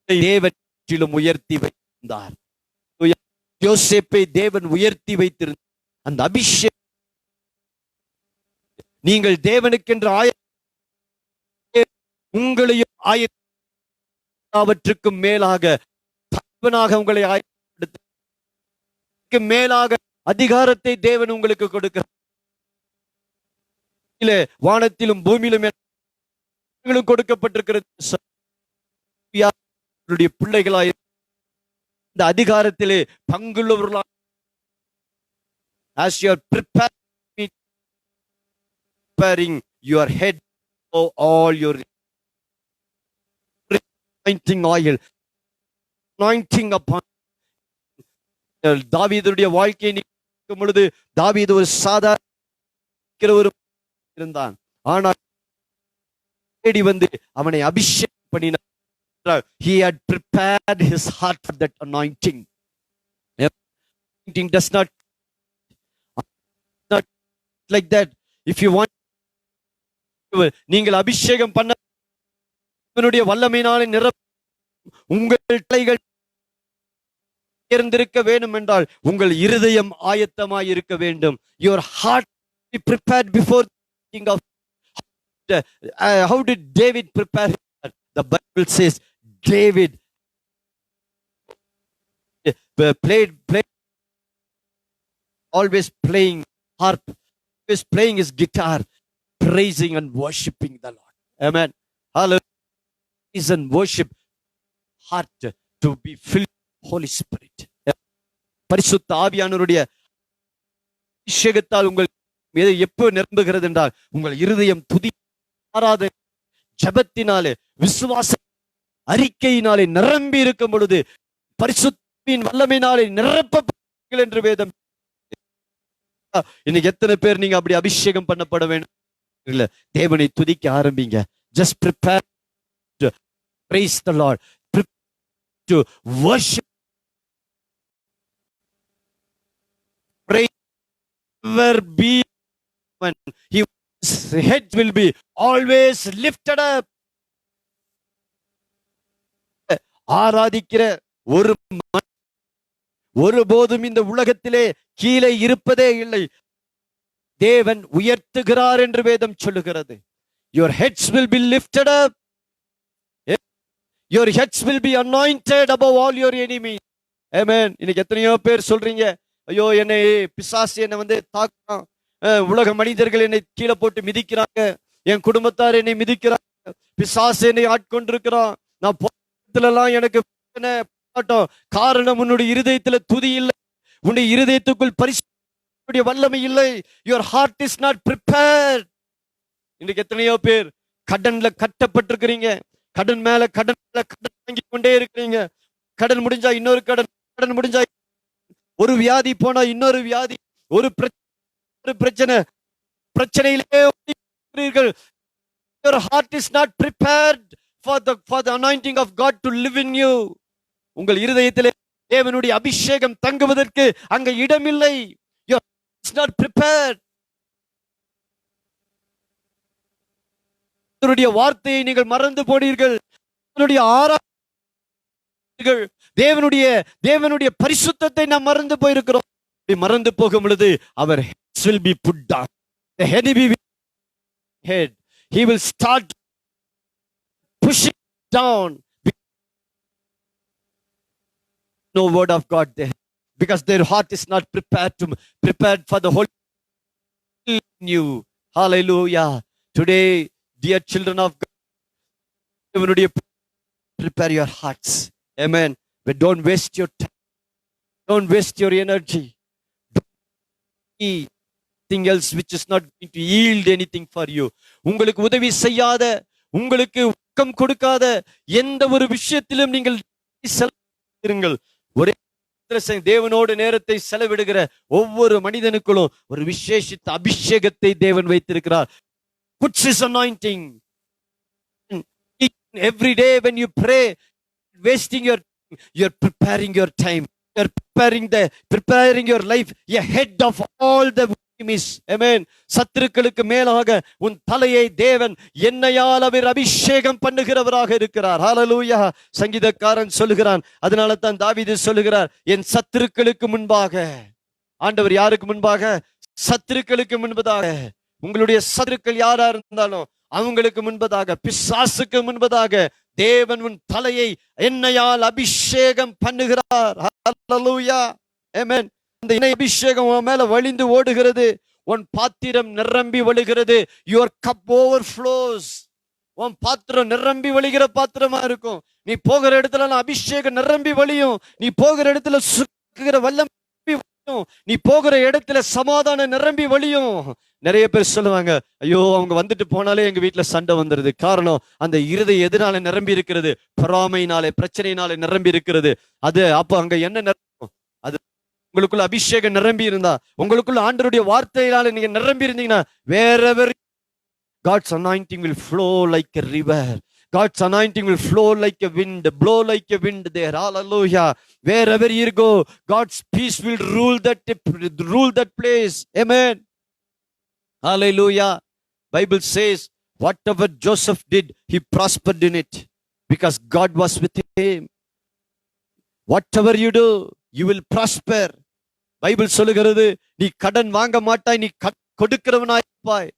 தேவனிலும் உயர்த்தி வைத்திருந்தார். யோசேப்பை தேவன் உயர்த்தி வைத்திருந்தார். அந்த அபிஷேகம் நீங்கள் தேவனுக்கென்று உங்களையும் ஆயத்தவற்றுக்கும் மேலாக உங்களை ஆயத்தப்படுத்த மேலாக அதிகாரத்தை தேவன் உங்களுக்கு கொடுக்கிறார். வானத்திலும் பூமியிலும் கொடுக்கப்பட்டிருக்கிறது. பிள்ளைகளாய் இந்த அதிகாரத்திலே பங்குள்ளவர்களாக as you are preparing your head for all your anointing oil, anointing upon. தாவீதுடைய வாழ்க்கையை நினைக்கும் பொழுது தாவீது ஒரு சாதாரண இருந்தான், ஆனால் தேடி வந்து அவனை அபிஷேகம் பண்ணினார். He had prepared his heart for that anointing. Anointing does not like that. If you want, நீங்கள் அபிஷேகம் பண்ண வல்லமையினாலே நிரப்ப உங்கள் தலைகள் இருந்திருக்க வேண்டும் என்றால் உங்கள் இருதயம் ஆயத்தமாய் இருக்க வேண்டும். Your heart be prepared before thinking of how did David prepare? The Bible says David played always playing harp, always playing his guitar, praising and worshiping the Lord. Amen. Hallelujah. Praise and worship heart to be filled with Holy Spirit. பரிசுத்த ஆவியானவருடைய அபிஷேகத்தால் உங்கள் எப்போ நிரம்புகிறது என்றால் உங்கள் இருதயம் துதி ஆராதனை ஜெபத்தினாலே விசுவாச அறிக்கையினாலே நிரம்பி இருக்கும் பொழுது பரிசுத்தின் வல்லமையினாலே நிரப்பப்படுவீர்கள் என்று வேதம். இன்னைக்கு எத்தனை பேர் நீங்க அப்படி அபிஷேகம் பண்ணப்பட வேண்டும்? இல்ல, தேவனை துதிக்க ஆரம்பிங்க. Just prepare to praise the Lord, prepare to worship, praise never be when his head will be always lifted up. ஆராதிக்கிற ஒருபோதும் இந்த உலகத்திலே கீழே இருப்பதே இல்லை. தேவன் உயர்த்துகிறார் என்று வேதம் சொல்லுகிறது. Your heads will be lifted up. Your heads will be anointed above all your enemies. Amen. இன்னைக்கு எத்தனையோ பேர் சொல்றீங்க, ஐயோ என்னை பிசாசு என்னை தாக்குறான், உலக மனிதர்கள் என்னை கீழே போட்டு மிதிக்கிறாங்க, என் குடும்பத்தார் என்னை மிதிக்கிறாங்க, பிசாசு என்னை ஆட்கொண்டிருக்கிறான், நான் போராட்டத்திலெல்லாம் எனக்கு போராட்டம். காரணம் உன்னுடைய இருதயத்துல துதி இல்லை, உன்னுடைய இருதயத்துக்குள் பரிசுத்த வல்லமை இல்லை. Your heart is not prepared. இன்னைக்கு எத்தனையோ பேர் கடன்ல கட்டப்பட்டிருக்கிறீங்க, கடன் மேல கடன் வாங்கி கொண்டே இருக்கிறீங்க. கடன் முடிஞ்சா இன்னொரு கடன், கடன் முடிஞ்சா ஒரு வியாதி போனா இன்னொரு வியாதி, ஒரு பிரச்சனை, பிரச்சனையிலே இருக்கிறீர்கள். Your heart is not prepared for the anointing of God to live in you. உங்கள் இருதயத்திலே தேவனுடைய அபிஷேகம் தங்குவதற்கு அங்க இடமில்லை. Your heart is not prepared. தேவனுடைய வார்த்தையை நீங்கள் மறந்து போனீர்கள். தேவனுடைய பரிசுத்தத்தை நாம் மறந்து போயிருக்கிறோம். மறந்து போகும் பொழுது அவர் heads will be put down. The enemy head, he will start pushing down. No word of God there, because their heart is not prepared for the Holy in you. Hallelujah. Today, dear children of God, prepare your hearts. Amen. But don't waste your time. Don't waste your energy. Don't do anything else which is not going to yield anything for you. உங்களுக்கு உதவி செய்யாத, உங்களுக்கு ஊக்கம் கொடுக்காத எந்த ஒரு விஷயத்திலும் நீங்கள் செலவிடுங்கள். ஒரே தேவனோடு நேரத்தை செலவிடுகிற ஒவ்வொரு மனிதனுக்குள்ளும் ஒரு விசேஷித்த அபிஷேகத்தை தேவன் வைத்திருக்கிறார். Puts his anointing. Every day when you pray, wasting you're preparing your time. You're preparing your life ahead of all the enemies. Amen. சத்துருக்களுக்கு மேலாக உன் தலையை தேவன் எண்ணெயால் அவர் அபிஷேகம் பண்ணுகிறவராக இருக்கிறார். ஹalleluya. சங்கீதக்காரன் சொல்லுகிறான், அதனால தான் தாவீது சொல்லுகிறார், என் சத்துருக்களுக்கு முன்பாக. ஆண்டவர் யாருக்கு முன்பாக? சத்துருக்களுக்கு முன்பதாக. உங்களுடைய சத்துருக்கள் யாரா இருந்தாலும் அவங்களுக்கு முன்பதாக, பிசாசுக்கு முன்பதாக தேவன் உன் தலையை எண்ணெயால் அபிஷேகம் பண்ணுகிறார். ஹalleluya. ஆமென். இந்த எண்ணெய் அபிஷேகம் உன் மேல வழிந்து ஓடுகிறது. உன் பாத்திரம் நிரம்பி வழிகிறது. your cup overflows. உன் பாத்திரம் நிரம்பி வழிகிற பாத்திரமா இருக்கும். நீ போகிற இடத்துல அபிஷேகம் நிரம்பி வழியும். நீ போகிற இடத்துல சுக்குகிற வல்லம், நீ போகிற இடத்துல சமாதானம் நிரம்பி வழியும். நிறைய பேர் சொல்லுவாங்க, ஐயோ அவங்க வந்துட்டு போனாலே எங்க வீட்டுல சண்டை வந்துருது. காரணம், அந்த இருதயம் எதனால நிரம்பி இருக்கிறது? பொறாமையினாலே, பிரச்சனையினாலே நிரம்பி இருக்கிறது. அது அப்ப அங்க என்ன நிரம்பும்? அது உங்களுக்குள்ள அபிஷேகம் நிரம்பி இருந்தா, உங்களுக்குள்ள ஆண்டவருடைய வார்த்தையினால நீங்க நிரம்பி இருந்தீங்கன்னா, wherever God's anointing will flow like a river. God's anointing will flow like a wind, blow like a wind there. Hallelujah. Wherever you go, God's peace will rule that place. Amen. Hallelujah. Bible says, whatever Joseph did, he prospered in it because God was with him. Whatever you do, you will prosper. Bible சொல்லுகிறது, நீ கடன் வாங்க மாட்டாய், நீ கொடுக்கிறவனாய்.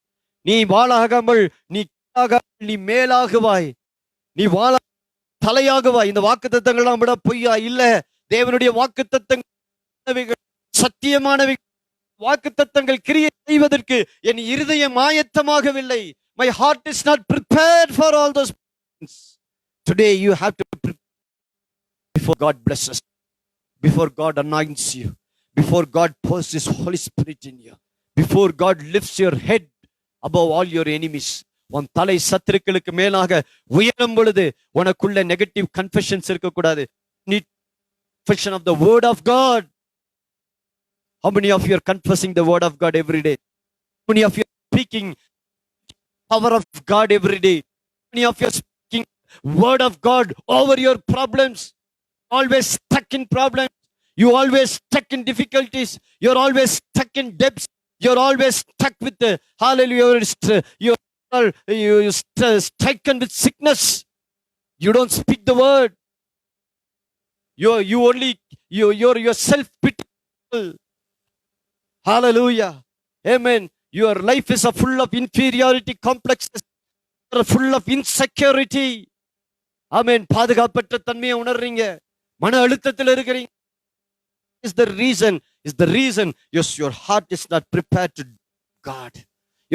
நீ வாளாகாமல் நீ மேலாகுவாய், நீ வாழ தலையாகுவாய். இந்த வாக்குத்தத்தங்கள்லாம் விட பொய்யா? இல்ல, தேவனுடைய வாக்குத்தத்தங்கள் சத்தியமானவை. வாக்குத்தத்தங்கள் கிரியை செய்வதற்கு என் இருதயம் ஆயத்தமாகவில்லை. My heart is not prepared for all those things. Today you have to prepare before God blesses, before God anoints you, before God pours His Holy Spirit in you, before God lifts your head above all your enemies. உன் தலை சத்துருக்களுக்கு மேலாக உயரும் பொழுது உனக்குள்ள negative confessions இருக்கக்கூடாது. Confession of the word of God. How many of you are confessing the word of God every day? How many of you are speaking power of God every day? How many of you are speaking word of God over your problems? Always stuck in problems. You always stuck in difficulties. You're always stuck in debts. You're always stuck with the hallelujah. You're stricken with sickness. You don't speak the word. You're self-pitiful. Hallelujah. Amen. Your life is full of inferiority complexes, full of insecurity. Amen. பாதுகாப்பற்ற தன்மையை உணர்றீங்க, மன அழுத்தத்தில் இருக்கிறீங்க. Is the reason your heart is not prepared to God.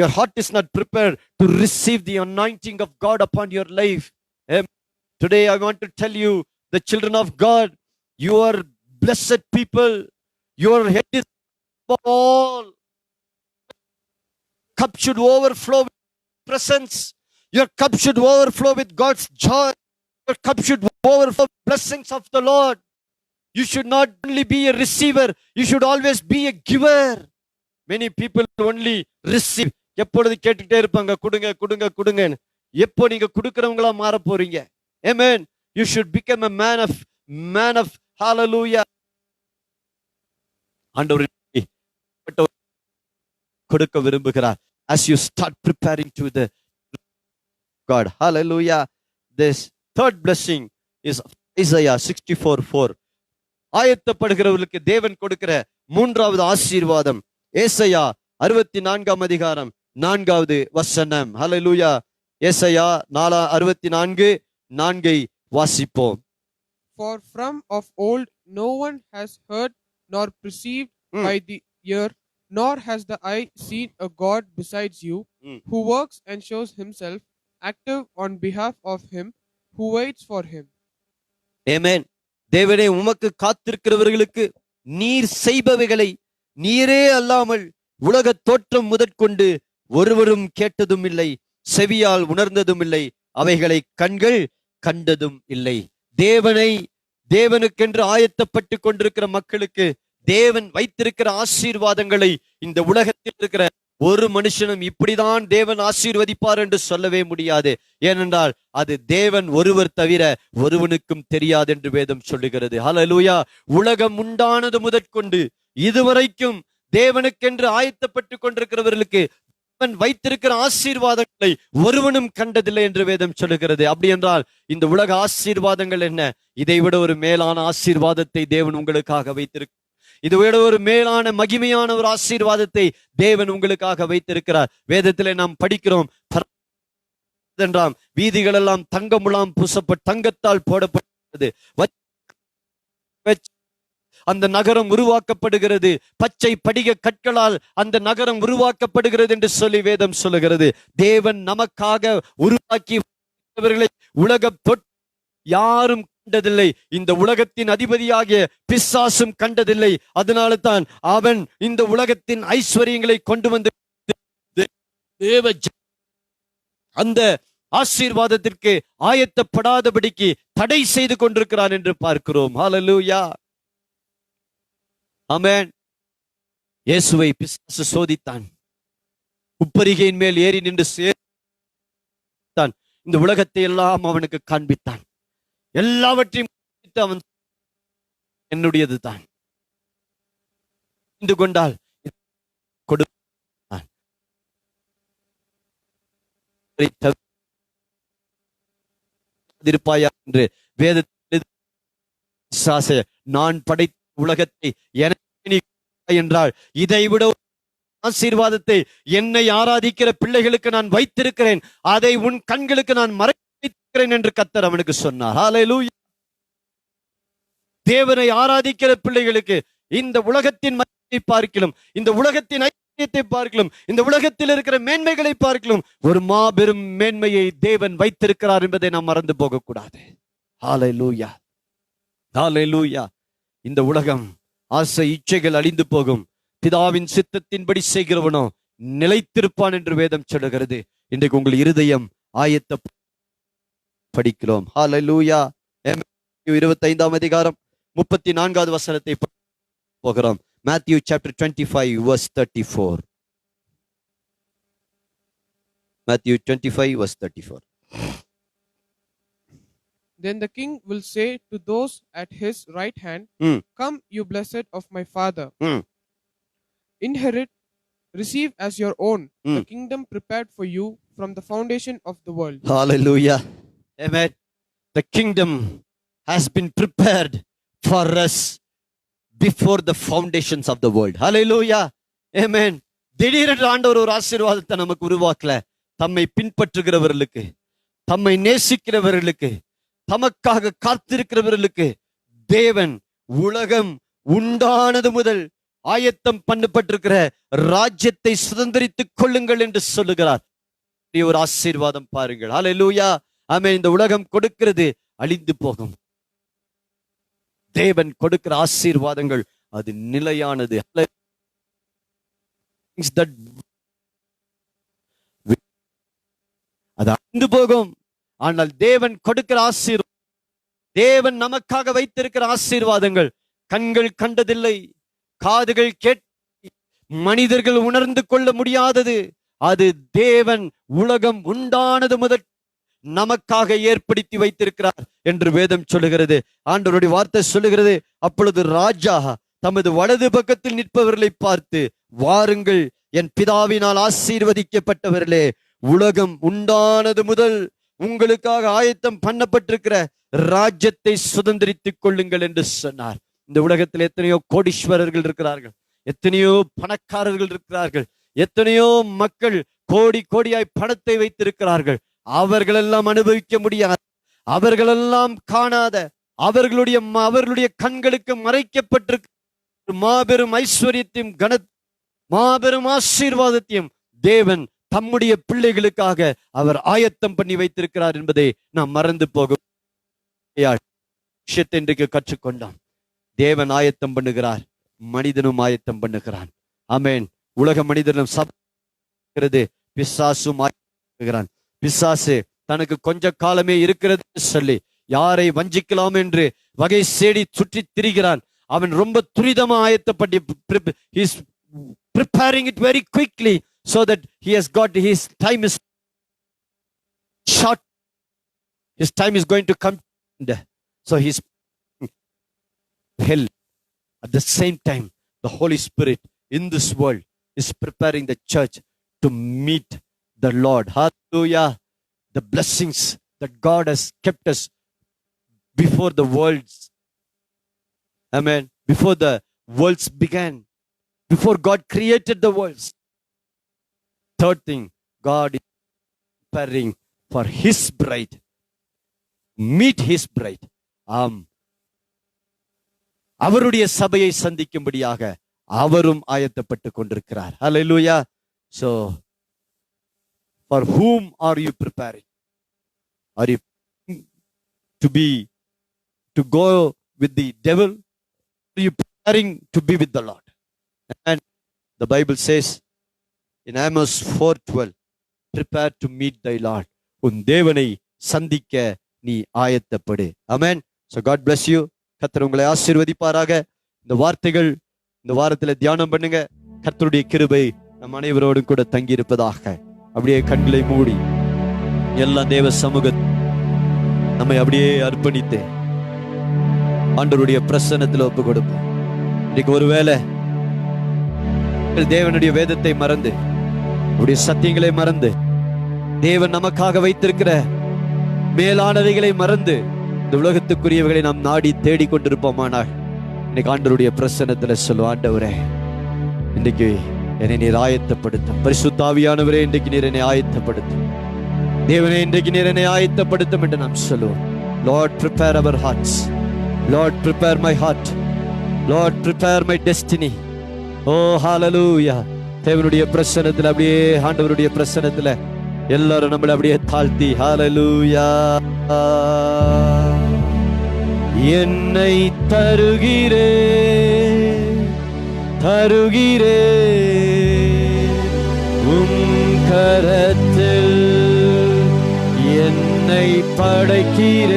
Your heart is not prepared to receive the anointing of God upon your life. Today I want to tell you, the children of God, you are blessed people. Your head is all. Cup should overflow with presence. Your cup should overflow with God's joy. Your cup should overflow with blessings of the Lord. You should not only be a receiver, you should always be a giver. Many people only receive. எப்பொழுது கேட்டுட்டே இருப்பாங்க, கொடுங்க கொடுங்க கொடுங்கன்னு. எப்போ நீங்க கொடுக்கிறவங்களா மாற போறீங்க? Amen. You should become a man of hallelujah. ஆண்டவர் கொடுக்க விரும்புகிறார். As you start preparing to the God. Hallelujah. This third blessing is Isaiah 64:4. ஆயத்தப்படுகிறவர்களுக்கு தேவன் கொடுக்கிற மூன்றாவது ஆசீர்வாதம் ஏசாயா 64 அதிகாரம் 4வது வசனம். ஹல்லேலூயா. ஏசாயா 64:4 வாசிப்போம். For from of old no one has heard nor perceived by the ear, nor has the eye seen a God besides you, who works and shows himself active on behalf of him who waits for him. Amen. தேவனே, உமக்கு காத்திருக்கிறவர்களுக்கு நீர் செய்பவைகளை நீரே அல்லாமல் உலக தோற்றம் முதற்கொண்டு ஒருவரும் கேட்டதும் இல்லை, செவியால் உணர்ந்ததும் இல்லை, அவைகளை கண்கள் கண்டதும் இல்லை. தேவனுக்கென்று ஆயத்தப்பட்டு கொண்டிருக்கிற மக்களுக்கு தேவன் வைத்திருக்கிற ஆசீர்வாதங்களை இந்த உலகத்தில் இருக்கிற ஒரு மனுஷனும் இப்படிதான் தேவன் ஆசீர்வதிப்பார் என்று சொல்லவே முடியாது. ஏனென்றால் அது தேவன் ஒருவர் தவிர ஒருவனுக்கும் தெரியாது என்று வேதம் சொல்லுகிறது. ஹல்லேலூயா. உலகம் உண்டானது முதற்கொண்டு இதுவரைக்கும் தேவனுக்கென்று ஆயத்தப்பட்டு கொண்டிருக்கிறவர்களுக்கு தேவன் வைத்திருக்கிற ஆசீர்வாதங்களை ஒருவனும் கண்டதில்லை என்று வேதம் சொல்லுகிறது. அப்படி என்றால் இந்த உலக ஆசீர்வாதங்கள் என்ன? இதைவிட ஒரு மேலான ஆசீர்வாதத்தை தேவன் உங்களுக்காக வைத்திருக்கிறார். இதுவிட ஒரு மேலான மகிமையான ஒரு ஆசீர்வாதத்தை தேவன் உங்களுக்காக வைத்திருக்கிறார். வேதத்திலே நாம் படிக்கிறோம், என்றாம் வீதிகள் எல்லாம் தங்கமுலாம் பூசப்பட்டு தங்கத்தால் போடப்பட்டது, அந்த நகரம் உருவாக்கப்படுகிறது, பச்சை படிக கற்களால் அந்த நகரம் உருவாக்கப்படுகிறது என்று சொல்லி வேதம் சொல்லுகிறது. தேவன் நமக்காக உருவாக்கி உலக யாரும் கண்டதில்லை, இந்த உலகத்தின் அதிபதியாகிய பிசாசும் கண்டதில்லை. அதனால தான் அவன் இந்த உலகத்தின் ஐஸ்வர்யங்களை கொண்டு வந்து அந்த ஆசீர்வாதத்திற்கு ஆயத்தப்படாதபடிக்கு தடை செய்து கொண்டிருக்கிறான் என்று பார்க்கிறோம். ஹல்லேலூயா. ஆமென். இயேசுவை பிசாசு சோதித்தான், உப்பரிகையின் மேல் ஏறி நின்று இந்த உலகத்தை எல்லாம் அவனுக்கு காண்பித்தான். எல்லாவற்றையும் அவன் என்னுடையது தான் புரிந்து கொண்டால் கொடுப்பான். இருப்பாயா என்று வேதத்தில் நான் படைத்த உலகத்தை எனக்கு என்றால் இதைவிட ஆசீர்வாதத்தை என்னை ஆராதிக்கிற பிள்ளைகளுக்கு நான் வைத்திருக்கிறேன், அதை உன் கண்களுக்கு நான் மறைத்திருக்கிறேன் என்று கர்த்தர் அவனுக்கு சொன்னார். ஹல்லேலூயா. தேவனை ஆராதிக்கிற பிள்ளைகளுக்கு இந்த உலகத்தின் மகிமையை பார்க்கலாம், இந்த உலகத்தின் ஐக்கியத்தை பார்க்கலாம், இந்த உலகத்தில் இருக்கிற மேன்மைகளை பார்க்கலாம், ஒரு மாபெரும் மேன்மையை தேவன் வைத்திருக்கிறார் என்பதை நாம் மறந்து போகக்கூடாது. ஹல்லேலூயா, ஹல்லேலூயா. இந்த உலகம் ஆசை இச்சைகள் அழிந்து போகும், பிதாவின் சித்தத்தின்படி செய்கிறவனோ நிலைத்திருப்பான் என்று வேதம் சொல்லுகிறது. இன்றைக்கு உங்கள் இருதயம் ஆயத்த படிக்கிறோம். ஹல்லேலூயா. 25ஆம் அதிகாரம் 34வது வசனத்தை போகிறோம். Matthew chapter 25 verse 34. Matthew 25 verse 34. Then the king will say to those at his right hand, Come, you blessed of my father. Inherit, receive as your own the kingdom prepared for you from the foundation of the world. Hallelujah. Amen. The kingdom has been prepared for us before the foundations of the world. Hallelujah. Amen. திடீரென்று ஆண்டவர் ஒரு ஆசீர்வாதத்தை நமக்கு உருவாக்கல. தம்மை பின்பற்றுகிறவர்களுக்கு, தம்மை நேசிக்கிறவர்களுக்கு, தமக்காக காத்திருக்கிறவர்களுக்கு தேவன் உலகம் உண்டானது முதல் ஆயத்தம் பண்ணப்பட்டிருக்கிற ராஜ்யத்தை சுதந்திரித்துக் கொள்ளுங்கள் என்று சொல்லுகிறார். ஒரு ஆசீர்வாதம் பாருங்கள். ஹல்லேலூயா. ஆமென். இந்த உலகம் கொடுக்கிறது அழிந்து போகும். தேவன் கொடுக்கிற ஆசீர்வாதங்கள் அது நிலையானது. அது அழிந்து போகும். ஆனால் தேவன் கொடுக்கிற ஆசீர்வாதம், தேவன் நமக்காக வைத்திருக்கிற ஆசீர்வாதங்கள் கண்கள் கண்டதில்லை, காதுகள் கேட்டு மனிதர்கள் உணர்ந்து கொள்ள முடியாதது. அது தேவன் உலகம் உண்டானது முதல் நமக்காக ஏற்படுத்தி வைத்திருக்கிறார் என்று வேதம் சொல்லுகிறது. ஆண்டவருடைய வார்த்தை சொல்லுகிறது, அப்பொழுது ராஜா தமது வலது பக்கத்தில் நிற்பவர்களை பார்த்து, வாருங்கள் என் பிதாவினால் ஆசீர்வதிக்கப்பட்டவர்களே, உலகம் உண்டானது முதல் உங்களுக்காக ஆயத்தம் பண்ணப்பட்டிருக்கிற ராஜ்யத்தை சுதந்திரித்துக் கொள்ளுங்கள் என்று சொன்னார். இந்த உலகத்தில் எத்தனையோ கோடீஸ்வரர்கள் இருக்கிறார்கள், எத்தனையோ பணக்காரர்கள் இருக்கிறார்கள், எத்தனையோ மக்கள் கோடி கோடியாய் பணத்தை வைத்திருக்கிறார்கள். அவர்களெல்லாம் அனுபவிக்க முடியாது, அவர்களெல்லாம் காணாத, அவர்களுடைய கண்களுக்கு மறைக்கப்பட்டிருக்க மாபெரும் ஐஸ்வர்யத்தையும் கன மாபெரும் ஆசீர்வாதத்தையும் தேவன் தம்முடைய பிள்ளைகளுக்காக அவர் ஆயத்தம் பண்ணி வைத்திருக்கிறார் என்பதை நாம் மறந்து போகும் விஷயத்தை இன்றைக்கு கற்றுக்கொண்டோம். தேவன் ஆயத்தம் பண்ணுகிறார், மனிதனும் ஆயத்தம் பண்ணுகிறான். ஆமென். உலக மனிதனும் சபைகிறது, பிசாசும் ஆயத்தம். பிசாசு தனக்கு கொஞ்ச காலமே இருக்கிறது சொல்லி யாரை வஞ்சிக்கலாம் என்று வகை சேடி சுற்றி திரிகிறான். அவன் ரொம்ப துரிதமா ஆயத்தப்பட்டு he is preparing it very quickly so that he has got his time is short, his time is going to come, so he's hell. At the same time, the Holy Spirit in this world is preparing the church to meet the Lord. Hallelujah. The blessings that God has kept us before the worlds. Amen. Before the worlds began, before God created the worlds. Third thing, God is preparing for his bride. Meet his bride. அவருடைய சபையை சந்திக்கும்படியாக அவரும் ஆயத்தப்பட்டு கொண்டிருக்கிறார். Hallelujah. So for whom are you preparing? Are you to go with the devil? Are you preparing to be with the Lord? And the Bible says in Amos 4:12, prepare to meet thy Lord. உன் தேவனை சந்திக்க நீ ஆயத்தப்படு. Amen. So God bless you. கர்த்தர் உங்களை ஆசீர்வதிப்பாராக. இந்த வார்த்தைகள் இந்த வாரத்தில் தியானம் பண்ணுங்க. கர்த்தருடைய கிருபை நம் அனைவரோடும் கூட தங்கி இருப்பதாக. அப்படியே கண்களை மூடி எல்லாம் தேவ சமூக நம்மை அப்படியே அர்ப்பணித்து ஆண்டவருடைய பிரசன்னத்தில் ஒப்பு கொடுப்போம். இன்னைக்கு ஒருவேளை தேவனுடைய வேதத்தை மறந்து, அவருடைய சத்தியங்களை மறந்து, தேவன் நமக்காக வைத்திருக்கிற மேலானவைகளை மறந்து இந்த உலகத்துக்குரியவைகளை நாம் நாடி தேடி கொண்டிருப்போமானால் இன்னைக்கு ஆண்டவருடைய பிரசன்னத்துல சொல்லுவோம், ஆண்டவரே இன்னைக்கு என்னை நீர் ஆயத்தப்படுத்தும். பரிசுத்த ஆவியானவரே இன்றைக்கு நீர் என்னை ஆயத்தப்படுத்தும். தேவனே இன்றைக்கு நீர் என்னை ஆயத்தப்படுத்தும் என்று நாம் சொல்லுவோம். Lord, prepare our hearts. Lord, prepare my heart. Lord, prepare my destiny. Oh, hallelujah. தேவனுடைய பிரசன்னத்தில் அப்படியே, ஆண்டவருடைய பிரசன்னத்தில் எல்லாரும் நம்மளை அப்படியே தாழ்த்தி ஹalleluya. என்னை தருகிறேன் உம் கரத்தில், என்னை படைக்கிறேன்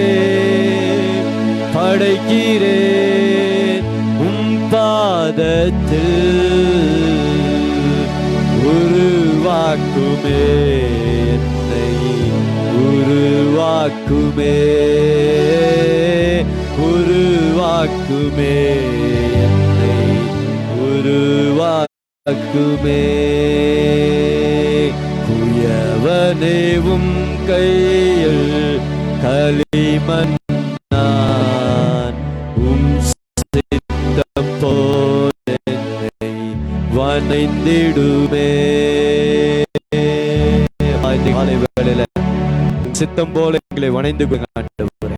உம் பாதத்தில், உருவாக்குமே என்னை, உருவாக்குமே என்னை, உருவாக்குமே. குயவனேவும் கையில் களிமண் நான், உம் சித்தம் போல என்னை வணைந்திடுமே. சித்தம் போல எங்களை வணைந்து ஆண்டவரே,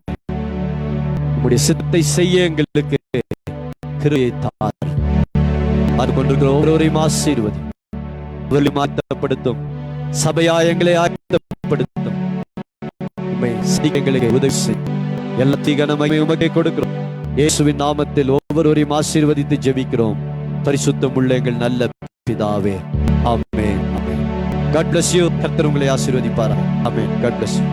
உம்முடைய சித்தத்தை செய்ய எங்களுக்கு கிருபையை தார். அது கொண்டிருக்கிற ஒவ்வொருவரையும் ஆசீர்வதி, அவர்களையும் ஆயத்தப்படுத்தும். சபையாய் எங்களை ஆயத்தப்படுத்தும். எங்களுக்கு உதவி செய். எல்லாத்தையும் கனமகிமை உமக்கே கொடுக்கிறோம். இயேசுவின் நாமத்தில் ஒவ்வொருவரையும் ஆசீர்வதித்து ஜெபிக்கிறோம். பரிசுத்தம் உள்ள எங்கள் நல்ல பிதாவே, ஆமென். God bless you. கர்த்தர் உங்களை ஆசீர்வதிப்பார். ஆமென். God bless you.